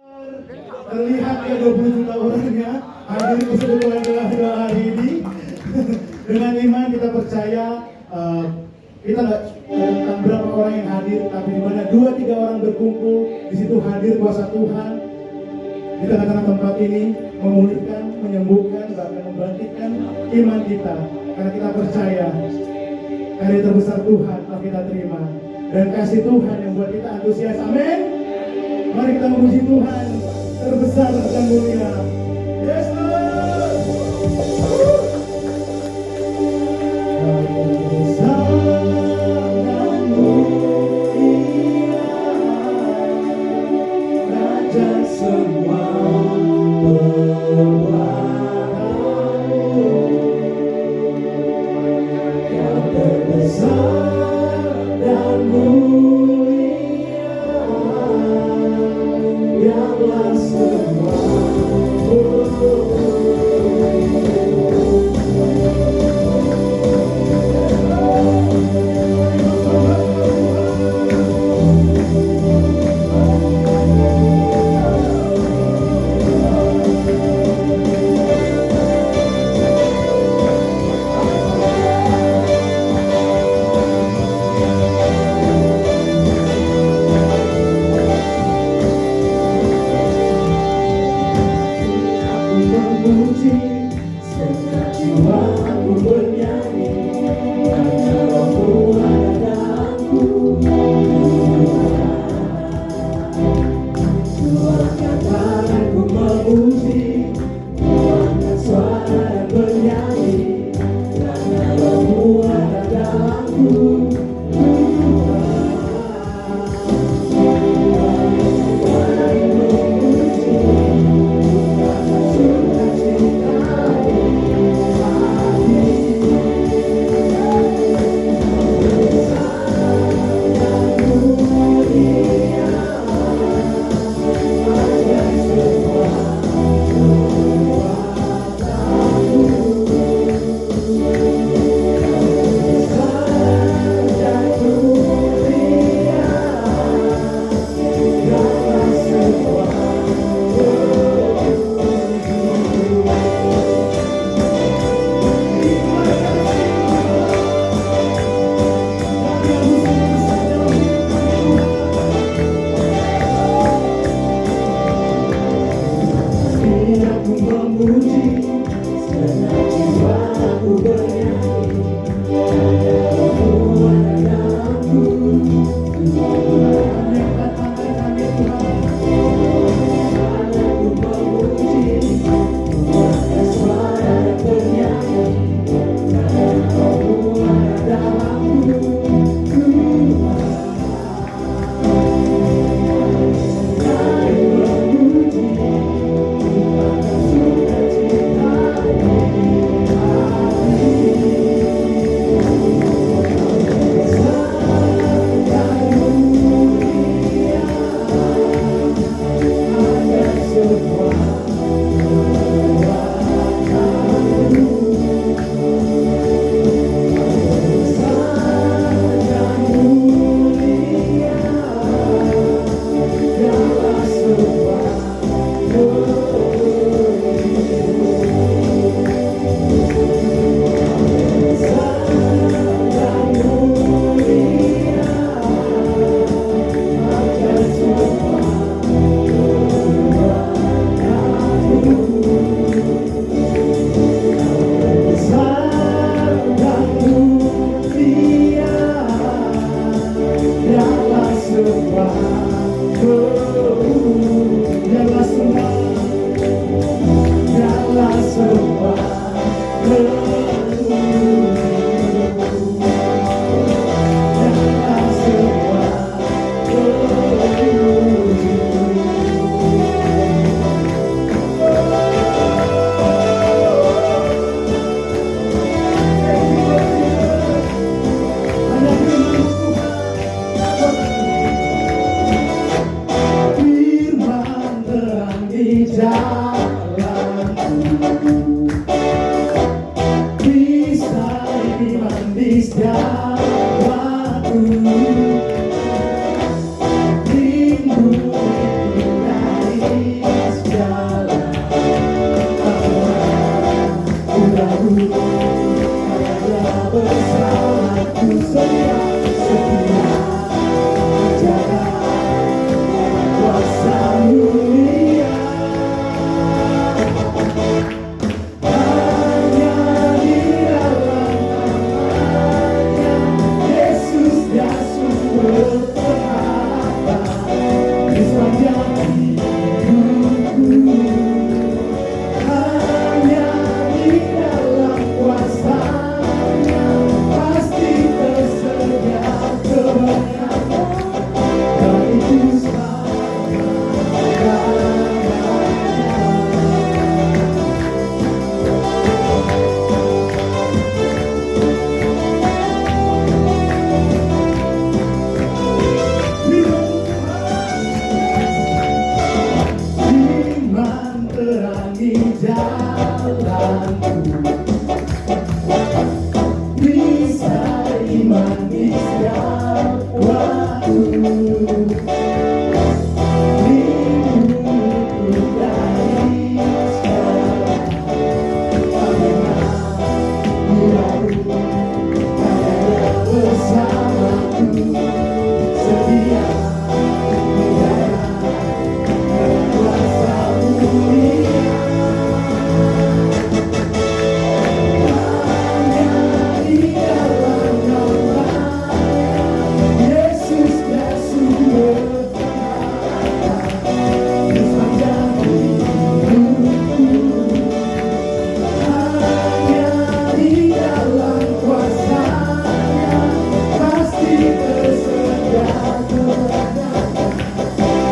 Terlihat ya 20 juta orangnya hadir ke seluruh doa hari ini. Dengan iman kita percaya kita nggak tentang berapa orang yang hadir, tapi di mana 2-3 orang berkumpul di situ hadir kuasa Tuhan di tengah-tengah tempat ini, memulihkan, menyembuhkan, bahkan membangkitkan iman kita, karena kita percaya karya terbesar Tuhan telah kita terima dan kasih Tuhan yang buat kita antusias. Amin. Mari kita memuji Tuhan terbesar dan mulia. Yes, Lord. setia kuasa mulia hanya di dalam nama Yesus sumber di sepanjang hidupku hanya di dalam kuasa-Nya pasti tersedia kebenaran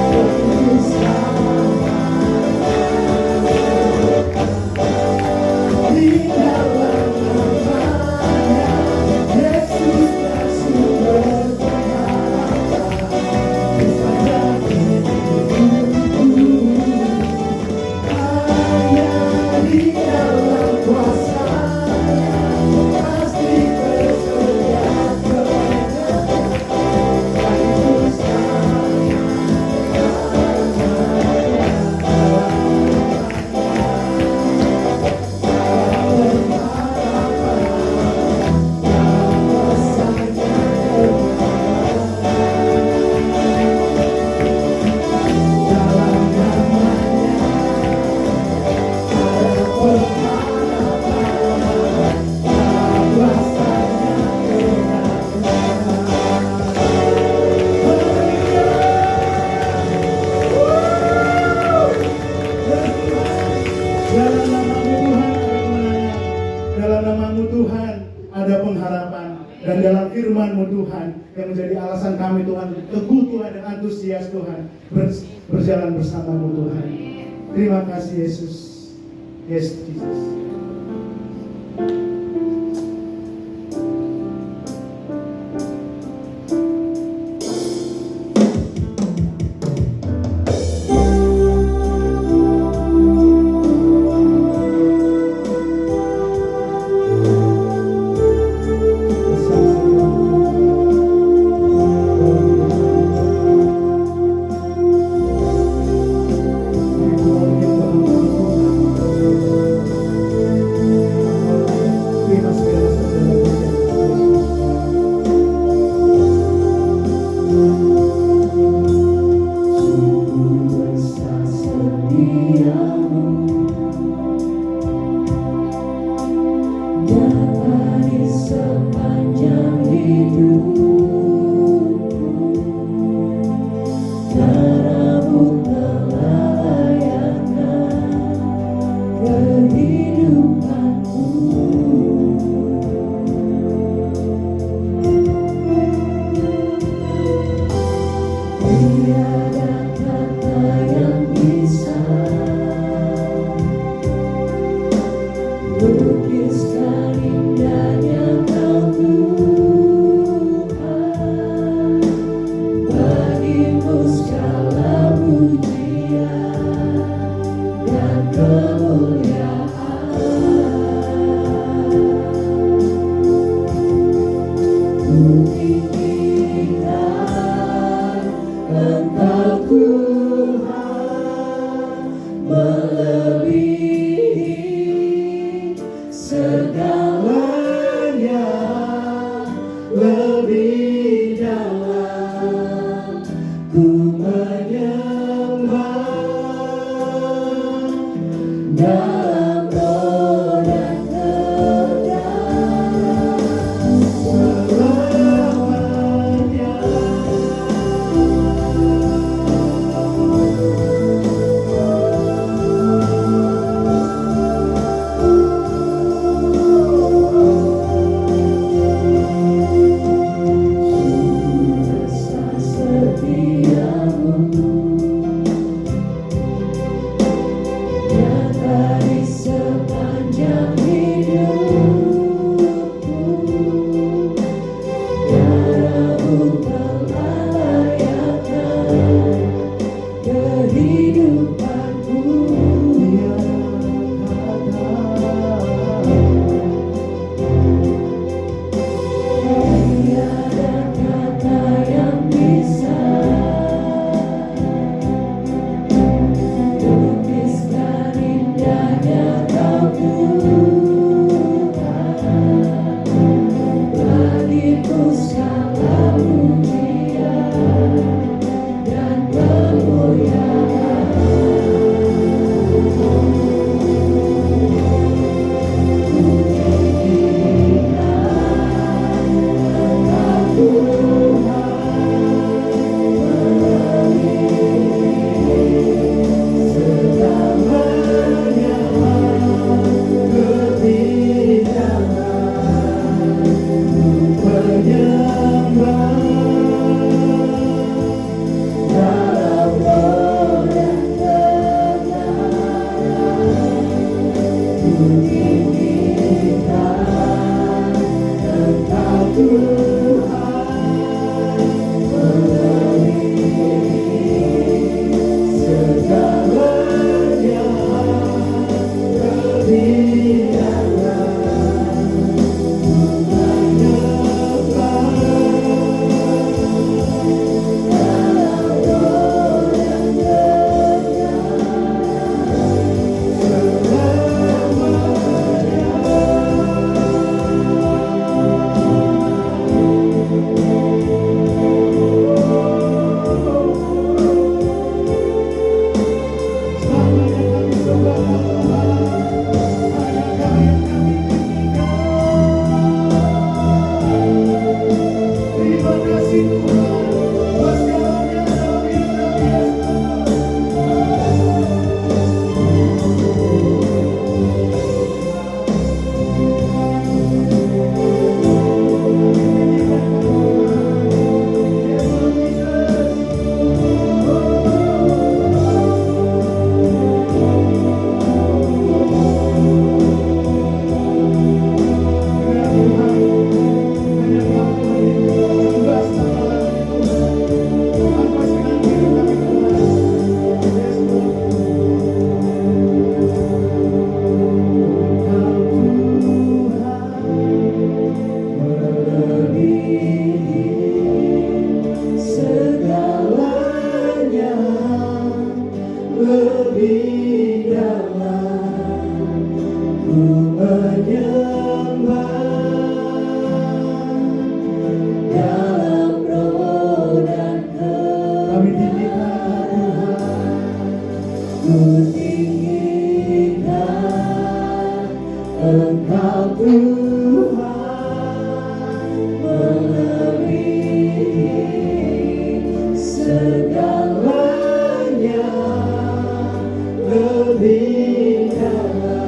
tebus di dalam nama-Nya Yesus sumber di sepanjang hidupku hanya di dalam kuasa-Nya pasti tersedia kebenaran tebus dalam namanya ada pengharapan kuasa-Nya dalam namamu Tuhan ada pengharapan dan dalam firman-Mu Tuhan yang menjadi alasan kami Tuhan teguh Tuhan dan antusias Tuhan berjalan bersama-Mu Tuhan. Terima kasih Yesus. Yes Jesus. Dari sepanjang hidupku darah-Mu telah layakkan kehidupanku. Tiada kata yang bisa lukiskan indahnya Kau Tuhan. Bagimu segala pujian dan kemuliaan. Ku tinggikan Engkau Tuhan melebihi segalanya, lebih dalam ku menyembah dalam roh dan kebenaran selamanya. Setiamu nyata di Kami tinggikan Tuhan. Ku tinggikan Engkau Tuhan, melebihi segalanya, lebih dalam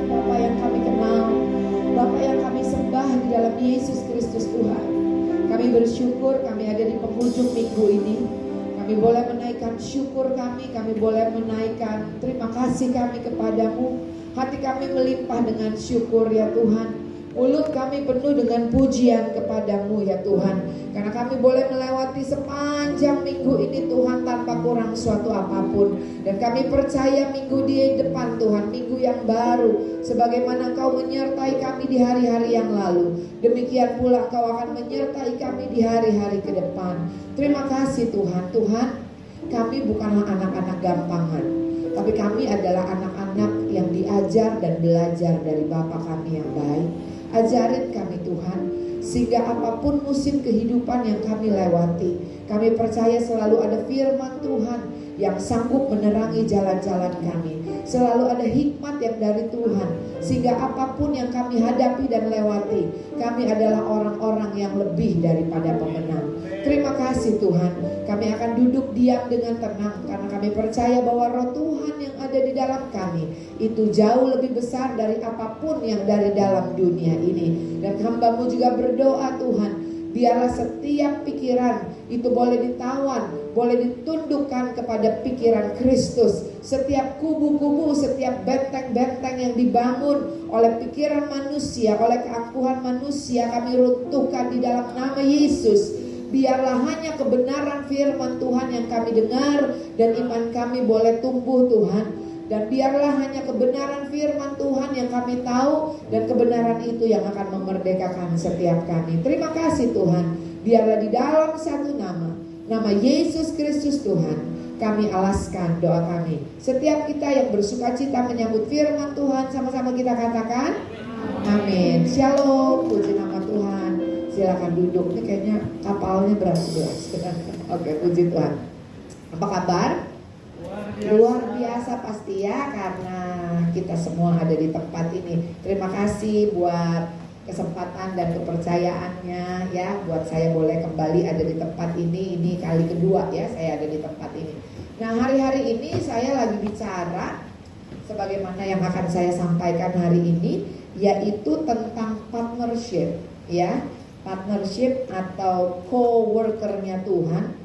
Bapa yang kami kenal, Bapa yang kami sembah di dalam Yesus Kristus Tuhan. Kami bersyukur kami ada di penghujung minggu ini. Kami boleh menaikkan syukur kami boleh menaikkan terima kasih kami kepadamu. Hati kami melimpah dengan syukur ya Tuhan. Mulut kami penuh dengan pujian kepadamu ya Tuhan. Karena kami boleh melewati sepanjang minggu ini Tuhan tanpa kurang suatu apapun. Dan kami percaya minggu di depan Tuhan, minggu yang baru, sebagaimana Engkau menyertai kami di hari-hari yang lalu, demikian pula Engkau akan menyertai kami di hari-hari ke depan. Terima kasih Tuhan. Tuhan, kami bukanlah anak-anak gampangan, tapi kami adalah anak-anak yang diajar dan belajar dari Bapa kami yang baik. Ajarin kami Tuhan, sehingga apapun musim kehidupan yang kami lewati, kami percaya selalu ada firman Tuhan yang sanggup menerangi jalan-jalan kami. Selalu ada hikmat yang dari Tuhan, sehingga apapun yang kami hadapi dan lewati, kami adalah orang-orang yang lebih daripada pemenang. Terima kasih Tuhan. Kami akan duduk diam dengan tenang, karena kami percaya bahwa roh Tuhan yang ada di dalam kami itu jauh lebih besar dari apapun yang dari dalam dunia ini. Dan hamba-Mu juga berdoa Tuhan, biarlah setiap pikiran itu boleh ditawan, boleh ditundukkan kepada pikiran Kristus. Setiap kubu-kubu, setiap benteng-benteng yang dibangun oleh pikiran manusia, oleh keangkuhan manusia, kami runtuhkan di dalam nama Yesus. Biarlah hanya kebenaran firman Tuhan yang kami dengar, dan iman kami boleh tumbuh Tuhan. Dan biarlah hanya kebenaran firman Tuhan yang kami tahu, dan kebenaran itu yang akan memerdekakan setiap kami. Terima kasih Tuhan. Biarlah di dalam satu nama Yesus Kristus Tuhan, kami alaskan doa kami. Setiap kita yang bersukacita menyambut firman Tuhan, sama-sama kita katakan amin. Shalom, puji nama Tuhan. Silakan duduk. Ini kayaknya kapalnya beras-beras. Oke, puji Tuhan. Apa kabar? Luar biasa pasti ya, karena kita semua ada di tempat ini. Terima kasih buat kesempatan dan kepercayaannya ya, buat saya boleh kembali ada di tempat ini. Ini kali kedua ya saya ada di tempat ini. Nah, hari-hari ini saya lagi bicara sebagaimana yang akan saya sampaikan hari ini, yaitu tentang partnership ya. Partnership atau co-workernya Tuhan,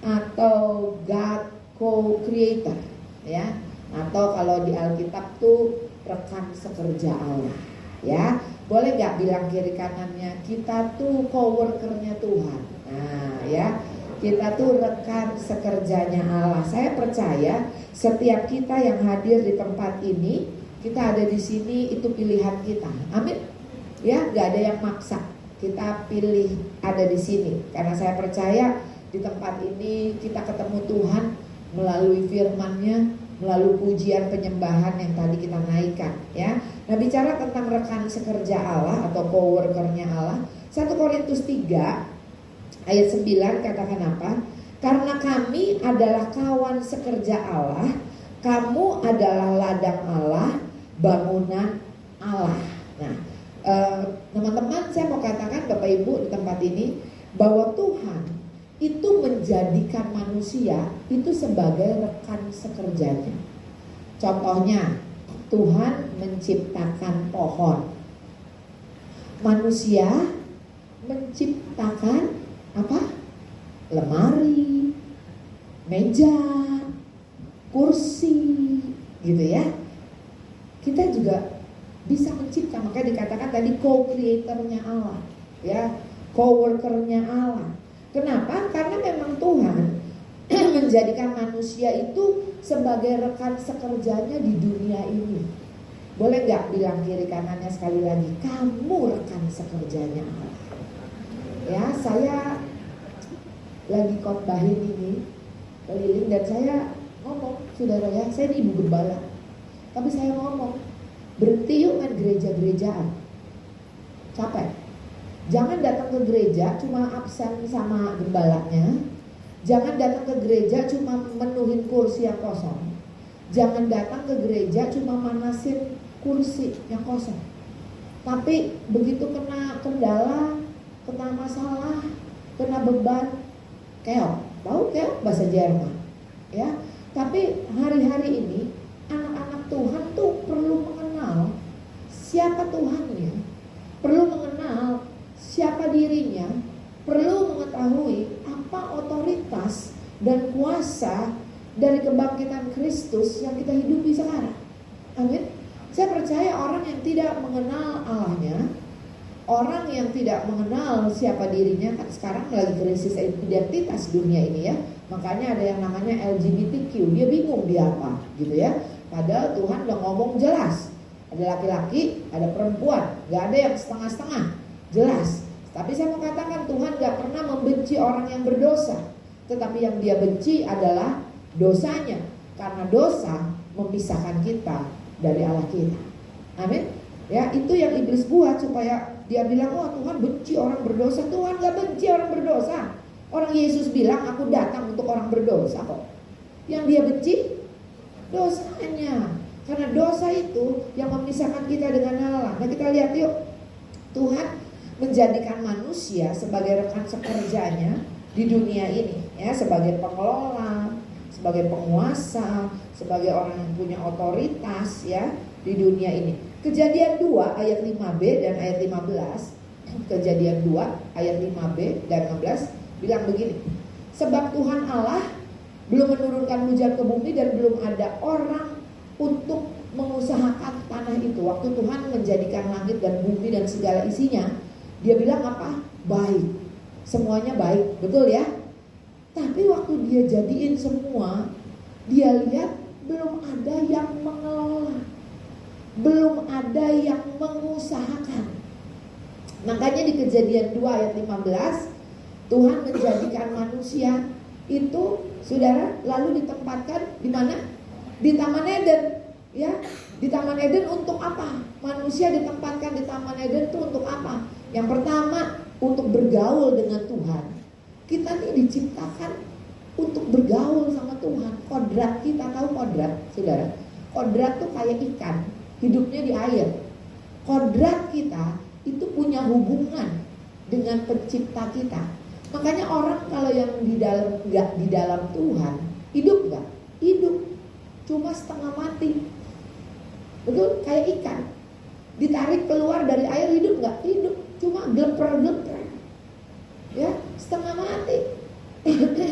atau God co-creator ya, atau kalau di Alkitab tuh rekan sekerja Allah ya. Boleh gak bilang kiri kanannya, kita tuh co-workernya Tuhan. Nah ya, kita tuh rekan sekerjanya Allah. Saya percaya setiap kita yang hadir di tempat ini, kita ada di sini itu pilihan kita. Amin ya, gak ada yang maksa. Kita pilih ada di sini karena saya percaya di tempat ini kita ketemu Tuhan melalui firman-Nya, melalui pujian penyembahan yang tadi kita naikkan ya. Nah, bicara tentang rekan sekerja Allah atau co-worker-nya Allah, 1 Korintus 3 ayat 9 katakan apa? Karena kami adalah kawan sekerja Allah, kamu adalah ladang Allah, bangunan Allah. Nah, teman-teman, saya mau katakan Bapak Ibu di tempat ini bahwa Tuhan itu menjadikan manusia itu sebagai rekan sekerjanya. Contohnya, Tuhan menciptakan pohon, manusia menciptakan apa? Lemari, meja, kursi, gitu ya. Kita juga bisa mencipta, makanya dikatakan tadi co-creatornya Allah, ya, co-workernya Allah. Kenapa? Karena memang Tuhan menjadikan manusia itu sebagai rekan sekerjanya di dunia ini. Boleh gak bilang kiri kanannya sekali lagi, kamu rekan sekerjanya Allah. Ya, saya lagi khotbahin ini keliling dan saya ngomong, saudara ya, saya ini ibu gembala, tapi saya ngomong, berhenti yuk main gereja-gerejaan, capek. Jangan datang ke gereja cuma absen sama gembalanya. Jangan datang ke gereja cuma menuhin kursi yang kosong. Jangan datang ke gereja cuma manasin kursi yang kosong. Tapi begitu kena kendala, kena masalah, kena beban, keok. Tahu keok bahasa Jerman, ya. Tapi hari-hari ini anak-anak Tuhan tuh perlu mengenal siapa Tuhannya, perlu mengenal siapa dirinya, perlu mengetahui apa otoritas dan kuasa dari kebangkitan Kristus yang kita hidupi sekarang. Amin. Saya percaya orang yang tidak mengenal Allahnya, orang yang tidak mengenal siapa dirinya, kan sekarang lagi krisis identitas dunia ini ya. Makanya ada yang namanya LGBTQ, dia bingung dia apa gitu ya. Padahal Tuhan udah ngomong jelas, ada laki-laki, ada perempuan, gak ada yang setengah-setengah, jelas. Tapi saya mau katakan Tuhan gak pernah membenci orang yang berdosa, tetapi yang dia benci adalah dosanya, karena dosa memisahkan kita dari Allah kita. Amin. Ya, itu yang iblis buat supaya dia bilang, oh Tuhan benci orang berdosa. Tuhan gak benci orang berdosa. Orang Yesus bilang, aku datang untuk orang berdosa kok. Yang dia benci dosanya, karena dosa itu yang memisahkan kita dengan Allah. Nah, kita lihat yuk, Tuhan menjadikan manusia sebagai rekan sekerjanya di dunia ini, ya, sebagai pengelola, sebagai penguasa, sebagai orang yang punya otoritas, ya, di dunia ini. Kejadian 2 ayat 5b dan ayat 15. Kejadian 2 ayat 5b dan 15 bilang begini. Sebab Tuhan Allah belum menurunkan hujan ke bumi dan belum ada orang untuk mengusahakan tanah itu. Waktu Tuhan menjadikan langit dan bumi dan segala isinya, dia bilang apa? Baik. Semuanya baik, betul ya? Tapi waktu dia jadiin semua, dia lihat belum ada yang mengelola, belum ada yang mengusahakan. Makanya di Kejadian 2 ayat 15, Tuhan menjadikan manusia itu, saudara, lalu ditempatkan di mana? Di Taman Eden, ya. Di Taman Eden untuk apa? Manusia ditempatkan di Taman Eden itu untuk apa? Yang pertama, untuk bergaul dengan Tuhan. Kita nih diciptakan untuk bergaul sama Tuhan. Kodrat kita, tahu kodrat, saudara? Kodrat tuh kayak ikan, hidupnya di air. Kodrat kita itu punya hubungan dengan pencipta kita. Makanya orang kalau yang nggak di dalam Tuhan, hidup nggak? Hidup, cuma setengah mati. Betul, kayak ikan ditarik keluar dari air, hidup nggak? Hidup, cuma gleper-gleper, ya, setengah mati.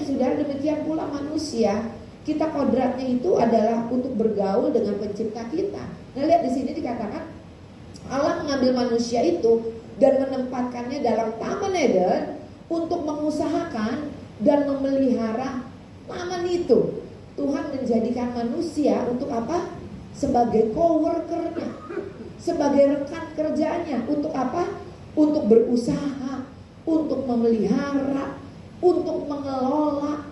Saudara, demikian pula manusia, kita kodratnya itu adalah untuk bergaul dengan pencipta kita. Nah, lihat di sini dikatakan Allah mengambil manusia itu dan menempatkannya dalam Taman Eden untuk mengusahakan dan memelihara taman itu. Tuhan menjadikan manusia untuk apa? Sebagai co-workernya, sebagai rekan kerjanya. Untuk apa? Untuk berusaha, untuk memelihara, untuk mengelola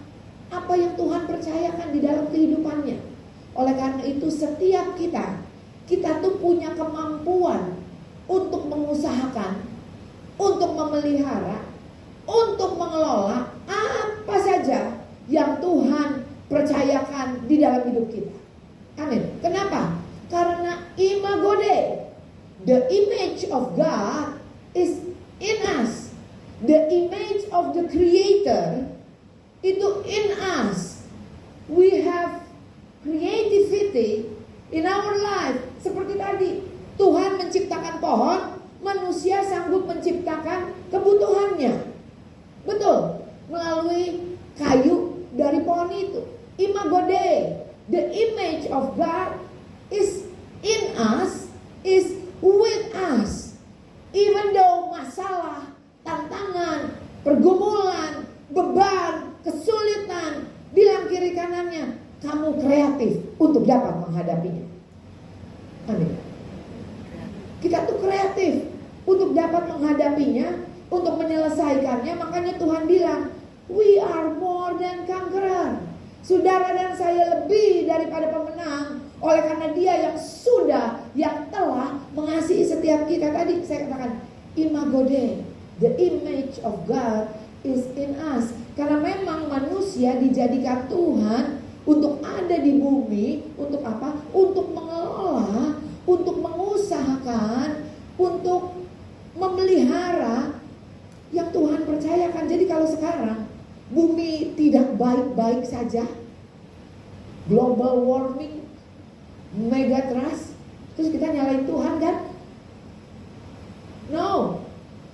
apa yang Tuhan percayakan di dalam kehidupannya. Oleh karena itu setiap kita tuh punya kemampuan untuk mengusahakan untuk memelihara, untuk mengelola apa saja yang Tuhan percayakan di dalam hidup kita. Amin. Kenapa? Karena imago Dei, the image of God is in us. The image of the Creator itu in us. We have creativity in our life. Seperti tadi, Tuhan menciptakan pohon, manusia sanggup menciptakan kebutuhannya. Betul, melalui kayu dari pohon itu. Imago Dei, the image of God is in us, is with us. Even though masalah, tantangan, pergumulan, beban, kesulitan, bilang kiri kanannya, kamu kreatif untuk dapat menghadapinya. Amin. Kita tuh kreatif untuk dapat menghadapinya, untuk menyelesaikannya. Makanya Tuhan bilang, we are more than conqueror. Saudara dan saya lebih daripada pemenang, oleh karena Dia yang sudah, yang telah mengasihi setiap kita. Tadi saya katakan, imago Dei, the image of God is in us. Karena memang manusia dijadikan Tuhan untuk ada di bumi. Untuk apa? Untuk mengelola, untuk mengusahakan, untuk memelihara yang Tuhan percayakan. Jadi kalau sekarang bumi tidak baik-baik saja, global warming, megatrust, terus kita nyalain Tuhan kan? No.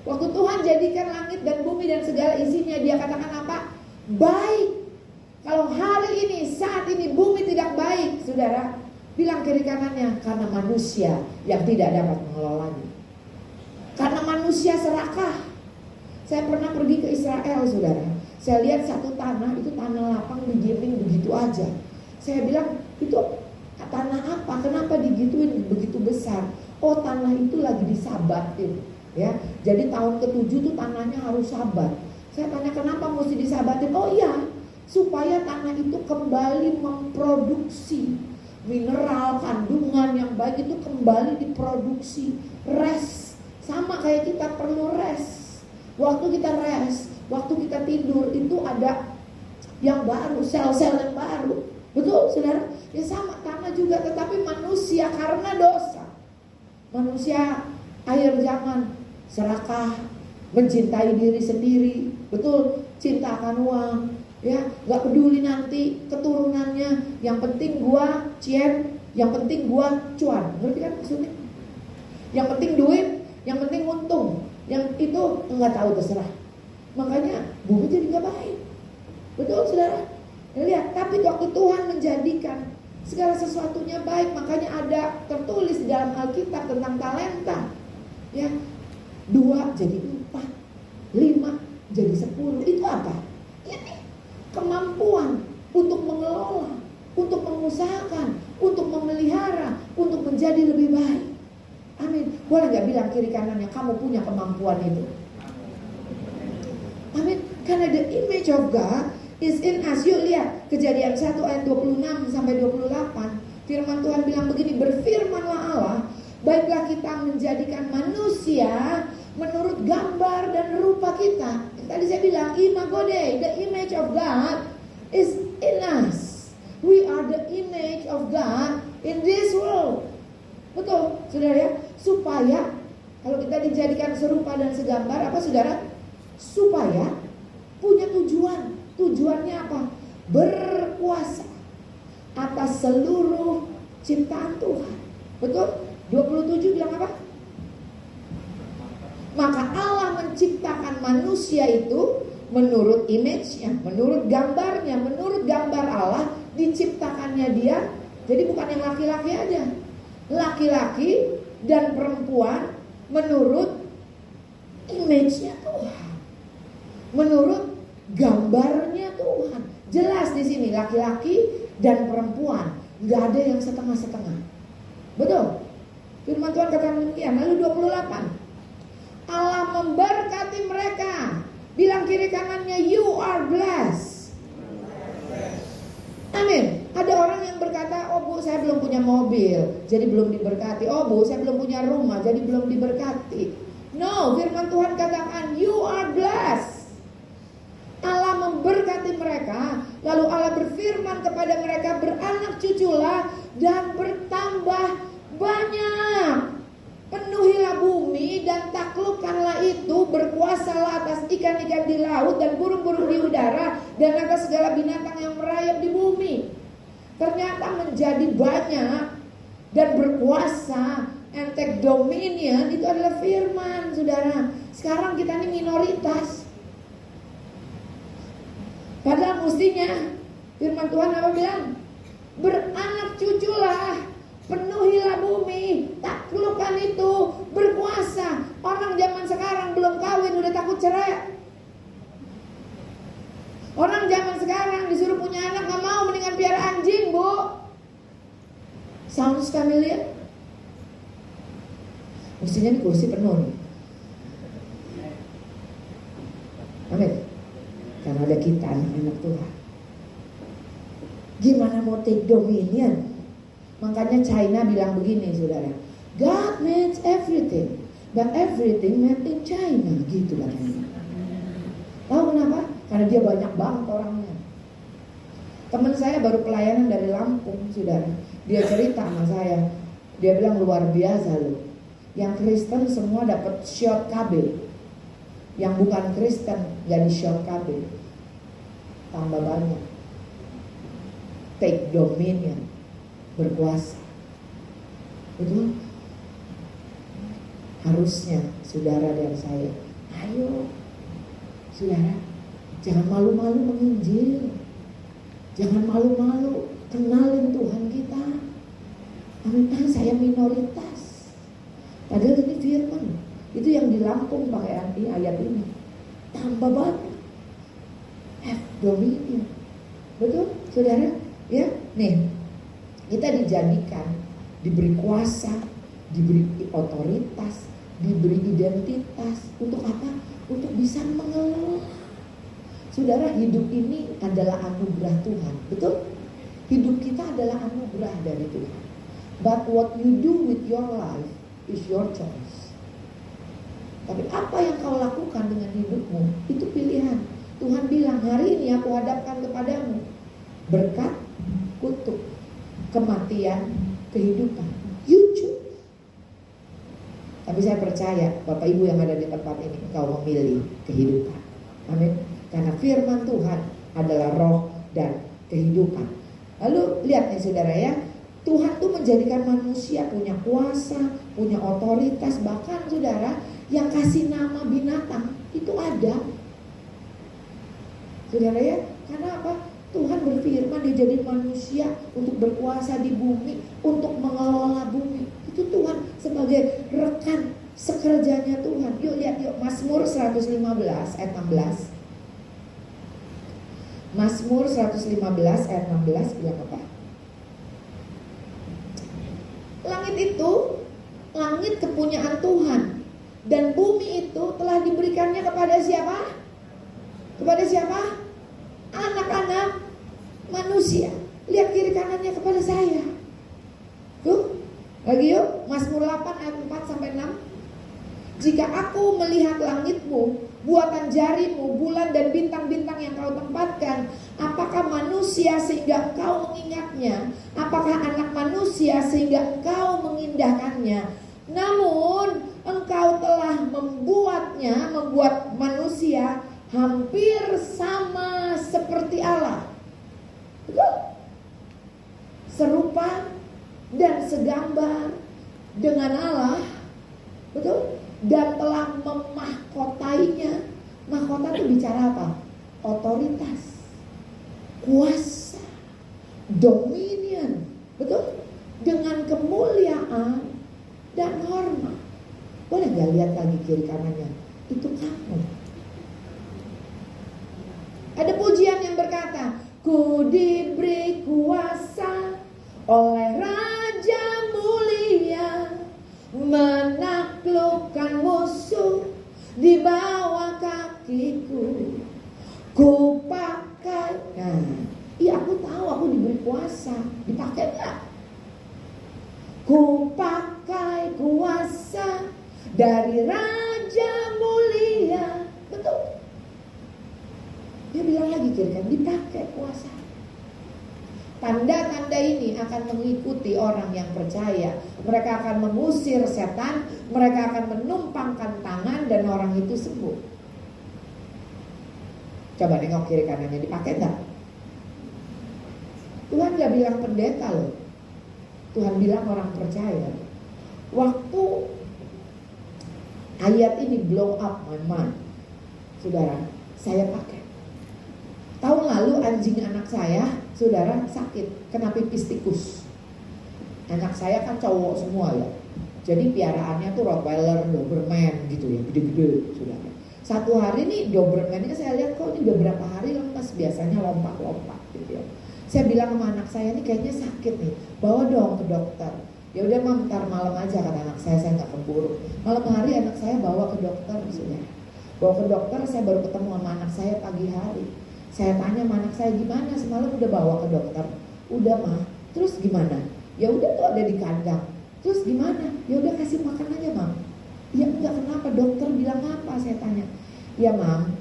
Waktu Tuhan jadikan langit dan bumi dan segala isinya, Dia katakan apa? Baik. Kalau hari ini, saat ini bumi tidak baik, saudara, bilang kiri kanannya, karena manusia yang tidak dapat mengelolanya. Karena manusia serakah. Saya pernah pergi ke Israel, saudara. Saya lihat satu tanah, itu tanah lapang digiring begitu aja. Saya bilang, itu tanah apa? Kenapa digituin begitu besar? Oh, tanah itu lagi disabatin, ya. Jadi tahun ke-7 tuh tanahnya harus sabat. Saya tanya, kenapa mesti disabatin? Oh iya, supaya tanah itu kembali memproduksi mineral, kandungan yang baik itu kembali diproduksi. Rest, sama kayak kita perlu rest. Waktu kita rest, waktu kita tidur, itu ada yang baru, sel-sel yang baru. Betul, saudara? Ya sama, tanah juga. Tetapi manusia karena dosa, manusia akhir zaman serakah, mencintai diri sendiri. Betul, cinta akan uang, ya, gak peduli nanti keturunannya. Yang penting gua cien, yang penting gua cuan. Ngerti kan maksudnya? Yang penting duit, yang penting untung. Yang itu enggak tahu, terserah. Makanya bumi jadi gak baik. Betul, saudara? Lihat, tapi waktu Tuhan menjadikan segala sesuatunya baik, makanya ada tertulis di dalam Alkitab tentang talenta. Ya, 2 jadi 4, 5 jadi 10. Itu apa? Ini kemampuan untuk mengelola, untuk mengusahakan, untuk memelihara, untuk menjadi lebih baik. Amin. Boleh gak bilang kiri kanannya, kamu punya kemampuan itu? Amin. Karena the image of God is in us. Yuk lihat Kejadian 1 ayat 26 sampai 28. Firman Tuhan bilang begini, berfirmanlah Allah, baiklah kita menjadikan manusia menurut gambar dan rupa kita. Tadi saya bilang imago Dei, the image of God is in us. We are the image of God in this world. Betul, saudara ya? Supaya kalau kita dijadikan serupa dan segambar, apa saudara? Supaya punya tujuan. Tujuannya apa? Berkuasa atas seluruh ciptaan Tuhan. Betul? 27 bilang apa? Maka Allah menciptakan manusia itu menurut image-nya, menurut gambarnya, menurut gambar Allah diciptakannya dia. Jadi bukan yang laki-laki aja, laki-laki dan perempuan menurut image-nya Tuhan, menurut gambarnya Tuhan. Jelas di sini laki-laki dan perempuan, nggak ada yang setengah-setengah. Betul? Firman Tuhan katakan demikian. Lalu 28, Allah memberkati mereka. Bilang kiri kanannya, you are blessed. Amin. Ada orang yang berkata, oh Bu, saya belum punya mobil, jadi belum diberkati. Oh Bu, saya belum punya rumah, jadi belum diberkati. No, firman Tuhan katakan you are blessed. Allah memberkati mereka, lalu Allah berfirman kepada mereka, beranak cuculah dan bertambah banyak. Penuhilah bumi dan taklukkanlah itu, berkuasalah atas ikan-ikan di laut dan burung-burung di udara dan atas segala binatang yang merayap di bumi. Ternyata menjadi banyak dan berkuasa and take dominion itu adalah firman, saudara. Sekarang kita ini minoritas. Padahal mestinya firman Tuhan apa bilang? Beranak cuculah, penuhilah bumi, taklukkan itu, berkuasa. Orang zaman sekarang belum kawin udah takut cerai. Orang zaman sekarang disuruh punya anak gak mau, mendingan piara anjing, Bu. Sounds familiar? Mestinya di kursi penuh nih. Amin. Karena ada kita anak Tuhan. Gimana mau take dominion? Makanya China bilang begini, saudara. God made everything, but everything made in China. Gitu katanya. Tahu kenapa? Karena dia banyak banget orangnya. Teman saya baru pelayanan dari Lampung, saudara. Dia cerita sama saya. Dia bilang luar biasa loh. Yang Kristen semua dapat shot KB. Yang bukan Kristen gak di shot KB. Tambah banyak. Take dominion, berkuasa. Itu harusnya saudara dan saya, ayo saudara, jangan malu-malu menginjil, jangan malu-malu kenalin Tuhan kita. Amin. Saya minoritas, padahal ini firman. Itu yang di Lampung pakai ayat ini. Tambah banyak, have dominion. Betul saudara? Ya, nih kita dijadikan, diberi kuasa, diberi otoritas, diberi identitas. Untuk apa? Untuk bisa mengelola. Saudara, hidup ini adalah anugerah Tuhan. Betul? Hidup kita adalah anugerah dari Tuhan. But what you do with your life is your choice. Tapi apa yang kau lakukan dengan hidupmu, itu pilihan. Tuhan bilang, hari ini aku hadapkan kepadamu berkat, kutuk, kematian, kehidupan. You choose. Tapi saya percaya Bapak Ibu yang ada di tempat ini, engkau memilih kehidupan. Amin. Karena firman Tuhan adalah roh dan kehidupan. Lalu lihat nih saudara ya, Tuhan tuh menjadikan manusia punya kuasa, punya otoritas. Bahkan saudara, yang kasih nama binatang itu ada. Saudara ya, karena apa? Tuhan berfirman dia jadi manusia untuk berkuasa di bumi, untuk mengelola bumi. Itu Tuhan sebagai rekan sekerjanya Tuhan. Yuk lihat yuk, Mazmur 115 ayat 16. Mazmur 115 ayat 16 bilang apa? Langit itu, langit kepunyaan Tuhan, dan bumi itu telah diberikannya kepada siapa? Kepada siapa? Anak-anak manusia. Lihat kiri kanannya kepada saya. Tuh, lagi yuk, Mazmur 8 ayat 4 sampai 6. Jika aku melihat langitmu, buatan jarimu, bulan dan bintang-bintang yang kau tempatkan, apakah manusia sehingga engkau mengingatnya? Apakah anak manusia sehingga engkau mengindahkannya? Namun engkau telah membuat manusia hampir sama seperti Allah. Betul? Serupa dan segambar dengan Allah. Betul? Dan telah memahkotainya. Mahkota itu bicara apa? Otoritas, kuasa, dominion. Betul? Dengan kemuliaan dan hormat. Boleh gak lihat lagi kiri kanannya? Itu kamu. Ada pujian yang berkata, ku diberi kuasa oleh Raja mulia, menaklukkan musuh di bawah kakiku. Ku pakai, iya aku tahu aku diberi kuasa, dipakai gak? Ku pakai kuasa dari Raja kiri kanan, dipakai kuasa. Tanda-tanda ini akan mengikuti orang yang percaya. Mereka akan mengusir setan, mereka akan menumpangkan tangan dan orang itu sembuh. Coba nengok kiri kanannya, dipakai enggak? Tuhan gak bilang pendeta loh, Tuhan bilang orang percaya. Waktu ayat ini blow up my mind, saudara, saya pakai. Tahun lalu anjing anak saya, saudara, sakit, kena pipis tikus. Anak saya kan cowok semua ya, jadi piaraannya tuh Rottweiler, Doberman gitu ya, gede-gede, saudara. Satu hari nih Doberman-nya saya lihat kok ini udah berapa hari lemes, biasanya lompat-lompat gitu ya. Saya bilang sama anak saya, ini kayaknya sakit nih, bawa dong ke dokter. Ya udah Mam, ntar malam aja kata anak saya nggak keburu. Malam hari anak saya bawa ke dokter, saudara. Bawa ke dokter, saya baru ketemu sama anak saya pagi hari. Saya tanya sama anak saya, gimana semalam udah bawa ke dokter? Udah mah. Terus gimana? Ya udah tuh ada di kandang. Terus gimana? Ya udah kasih makan aja Mam. Ya enggak, kenapa? Dokter bilang apa? Saya tanya. Ya Mam,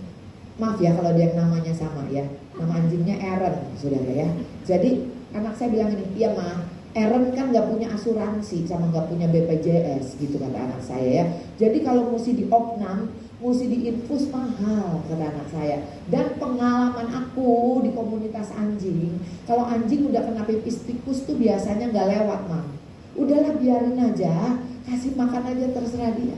maaf ya kalau dia namanya sama ya. Nama anjingnya Aaron, saudara ya. Jadi anak saya bilang ini, iya Ma, Aaron kan gak punya asuransi sama gak punya BPJS gitu kata anak saya ya. Jadi kalau mesti diopnam, mesti diinfus mahal kata anak saya. Dan pengalaman aku di komunitas anjing, kalau anjing udah kena pipis tikus tuh biasanya gak lewat Mam. Udahlah biarin aja, kasih makan aja terserah dia.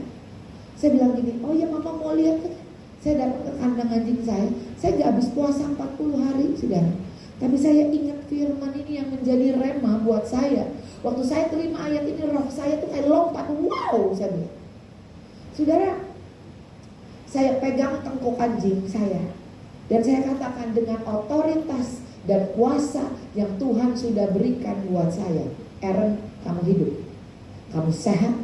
Saya bilang gini, oh ya Mama mau lihat kan? Saya datang ke kandang anjing saya gak habis puasa 40 hari saudara. Tapi saya ingat firman ini yang menjadi rema buat saya. Waktu saya terima ayat ini, roh saya tuh kayak lompat, wow saya bilang. Saudara, saya pegang tengkuk anjing saya. Dan saya katakan dengan otoritas dan kuasa yang Tuhan sudah berikan buat saya. Aaron, kamu hidup, kamu sehat,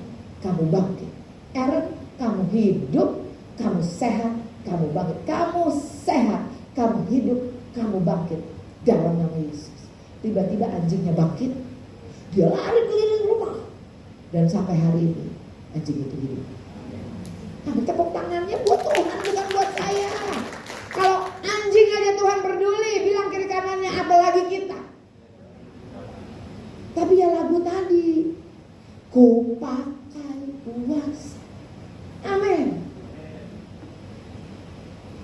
kamu bangkit. Aaron, kamu hidup, kamu sehat, kamu bangkit. Kamu sehat, kamu hidup, kamu bangkit. Dalam nama Yesus. Tiba-tiba anjingnya bangkit. Dia lari keliling rumah. Dan sampai hari ini anjing itu hidup. Tapi tepuk tangannya buat Tuhan, bukan buat saya. Kalau anjing aja Tuhan peduli, bilang kiri kanannya, apalagi kita. Tapi ya lagu tadi, ku pakai kuasa. Amin.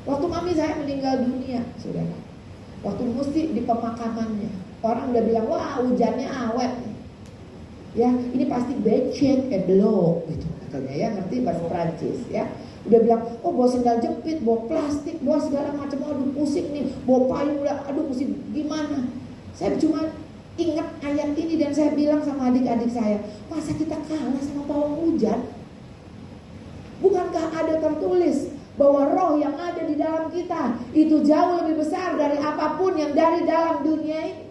Waktu mami saya meninggal dunia, saudara, waktu mesti di pemakamannya, orang udah bilang, wah hujannya awet. Ya, ini pasti becek blow gitu katanya ya, ngerti bahasa Prancis ya. Udah bilang, oh bawa sendal jepit, bawa plastik, bawa segala macam, aduh pusing nih, bawa payung, udah, aduh mesti gimana. Saya cuma ingat ayat ini dan saya bilang sama adik-adik saya, masa kita kalah sama pawang hujan? Bukankah ada tertulis bahwa roh yang ada di dalam kita itu jauh lebih besar dari apapun yang dari dalam dunia ini?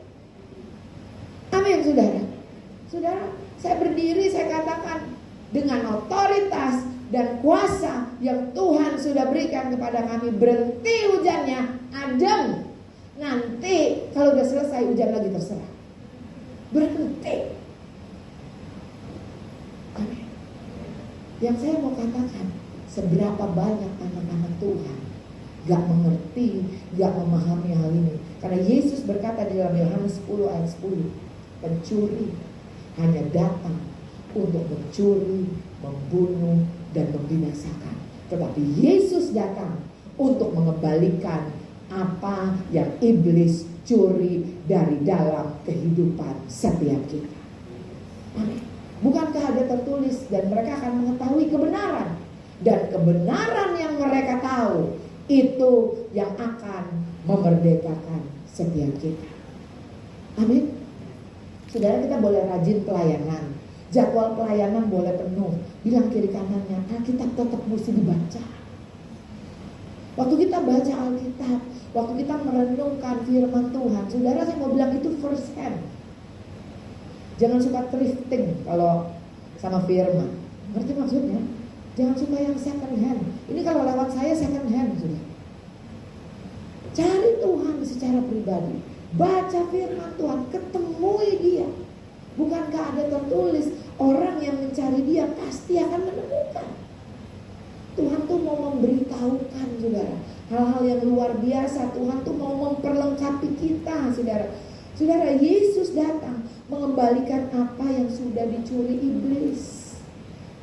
Amin, saudara. Saudara, saya berdiri, saya katakan dengan otoritas dan kuasa yang Tuhan sudah berikan kepada kami, berhenti hujannya, adem. Nanti kalau udah selesai hujan lagi terserah. Berhenti. Amin. Yang saya mau katakan, seberapa banyak anak-anak Tuhan gak mengerti, gak memahami hal ini. Karena Yesus berkata di dalam Yohanes 10 ayat 10, pencuri hanya datang untuk mencuri, membunuh, dan membinasakan. Tetapi Yesus datang untuk mengembalikan apa yang iblis curi dari dalam kehidupan setiap kita. Amin. Bukankah ada tertulis, dan mereka akan mengetahui kebenaran, dan kebenaran yang mereka tahu itu yang akan memerdekakan setiap kita. Amin. Saudara, kita boleh rajin pelayanan, jadwal pelayanan boleh penuh. Bilang kiri kanannya, Alkitab tetap mesti dibaca. Waktu kita baca Alkitab, waktu kita merenungkan firman Tuhan, saudara, saya mau bilang itu first hand. Jangan suka thrifting kalau sama firman. Ngerti maksudnya? Jangan suka yang second hand. Ini kalau lewat saya second hand, saudara. Cari Tuhan secara pribadi. Baca firman Tuhan, ketemui dia. Bukankah ada tertulis, orang yang mencari dia pasti akan menemukan. Tuhan tuh mau memberitahukan, saudara, hal-hal yang luar biasa. Tuhan tuh mau memperlengkapi kita, saudara. Saudara, Yesus datang mengembalikan apa yang sudah dicuri iblis.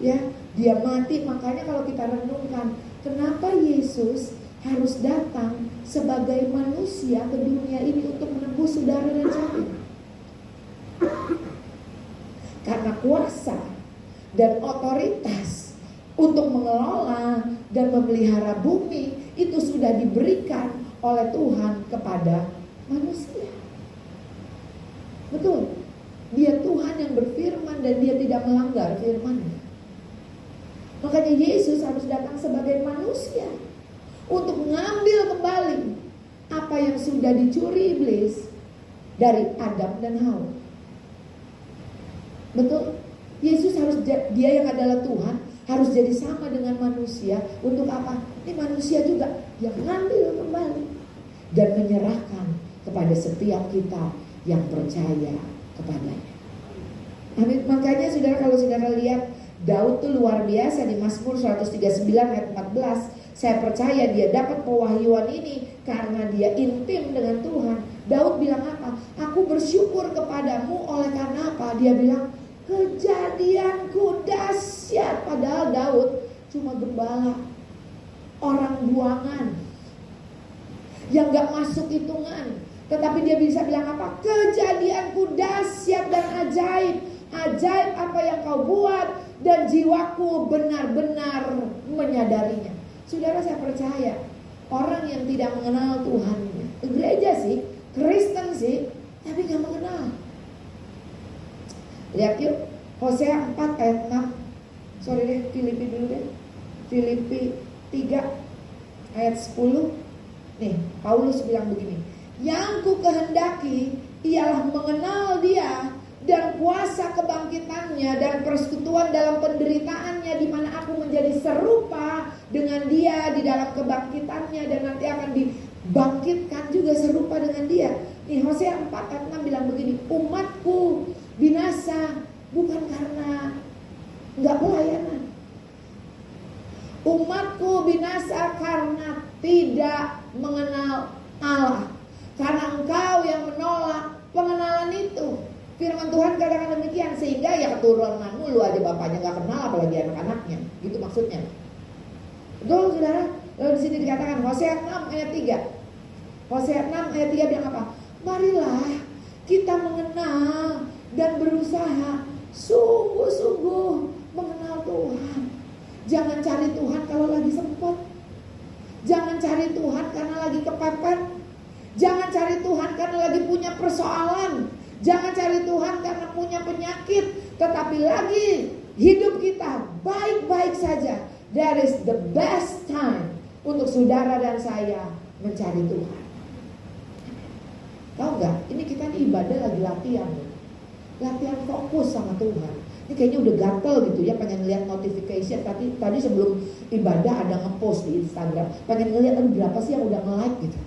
Ya, dia mati. Makanya kalau kita renungkan, kenapa Yesus harus datang sebagai manusia ke dunia ini untuk menebus saudara dan saya? Karena kuasa dan otoritas untuk mengelola dan memelihara bumi itu sudah diberikan oleh Tuhan kepada manusia. Betul. Dia Tuhan yang berfirman dan dia tidak melanggar firman-Nya. Makanya Yesus harus datang sebagai manusia untuk mengambil kembali apa yang sudah dicuri iblis dari Adam dan Hawa. Betul? Yesus harus, dia yang adalah Tuhan, harus jadi sama dengan manusia. Untuk apa? Ini manusia juga yang mengambil kembali dan menyerahkan kepada setiap kita yang percaya kepadanya. Amin. Makanya saudara, kalau saudara lihat Daud tuh luar biasa di Mazmur 139 ayat 14. Saya percaya dia dapat pewahyuan ini karena dia intim dengan Tuhan. Daud bilang apa? Aku bersyukur kepadamu oleh karena apa? Dia bilang, kejadianku dahsyat. Padahal Daud cuma gembala, orang buangan yang gak masuk hitungan. Tetapi dia bisa bilang apa? Kejadianku dahsyat dan ajaib. Ajaib apa yang kau buat, dan jiwaku benar-benar menyadarinya. Saudara, saya percaya orang yang tidak mengenal Tuhan, gereja sih, Kristen sih, tapi gak mengenal. Lihat yuk, Hosea 4 ayat 6. Sorry deh, Filipi dulu deh. Filipi 3 ayat 10. Nih, Paulus bilang begini, yang ku kehendaki ialah mengenal dia dan kuasa kebangkitannya dan persekutuan dalam penderitaannya, di mana aku menjadi serupa dengan dia di dalam kebangkitannya, dan nanti akan dibangkitkan juga serupa dengan dia. Nih, Hosea 4 ayat 6 bilang begini, umatku binasa bukan karena enggak pelayanan. Umatku binasa karena tidak mengenal Allah. Karena engkau yang menolak pengenalan itu. Firman Tuhan katakan demikian, sehingga ya keturunanmu lu aja bapaknya gak kenal, apalagi anak-anaknya. Gitu maksudnya. Betul, saudara? Lalu di sini dikatakan Hosea 6 ayat 3. Hosea 6 ayat 3 bilang apa? Marilah kita mengenal dan berusaha sungguh-sungguh mengenal Tuhan. Jangan cari Tuhan kalau lagi sempat. Jangan cari Tuhan karena lagi kepepet. Jangan cari Tuhan karena lagi punya persoalan. Jangan cari Tuhan karena punya penyakit. Tetapi lagi hidup kita baik-baik saja. That is the best time untuk saudara dan saya mencari Tuhan. Tahu gak? Ini kita nih ibadah lagi latihan. Latihan fokus sama Tuhan. Ini kayaknya udah gatel gitu ya, pengen lihat notification. Tadi sebelum ibadah ada ngepost di Instagram, pengen ngeliat berapa sih yang udah nge-like gitu.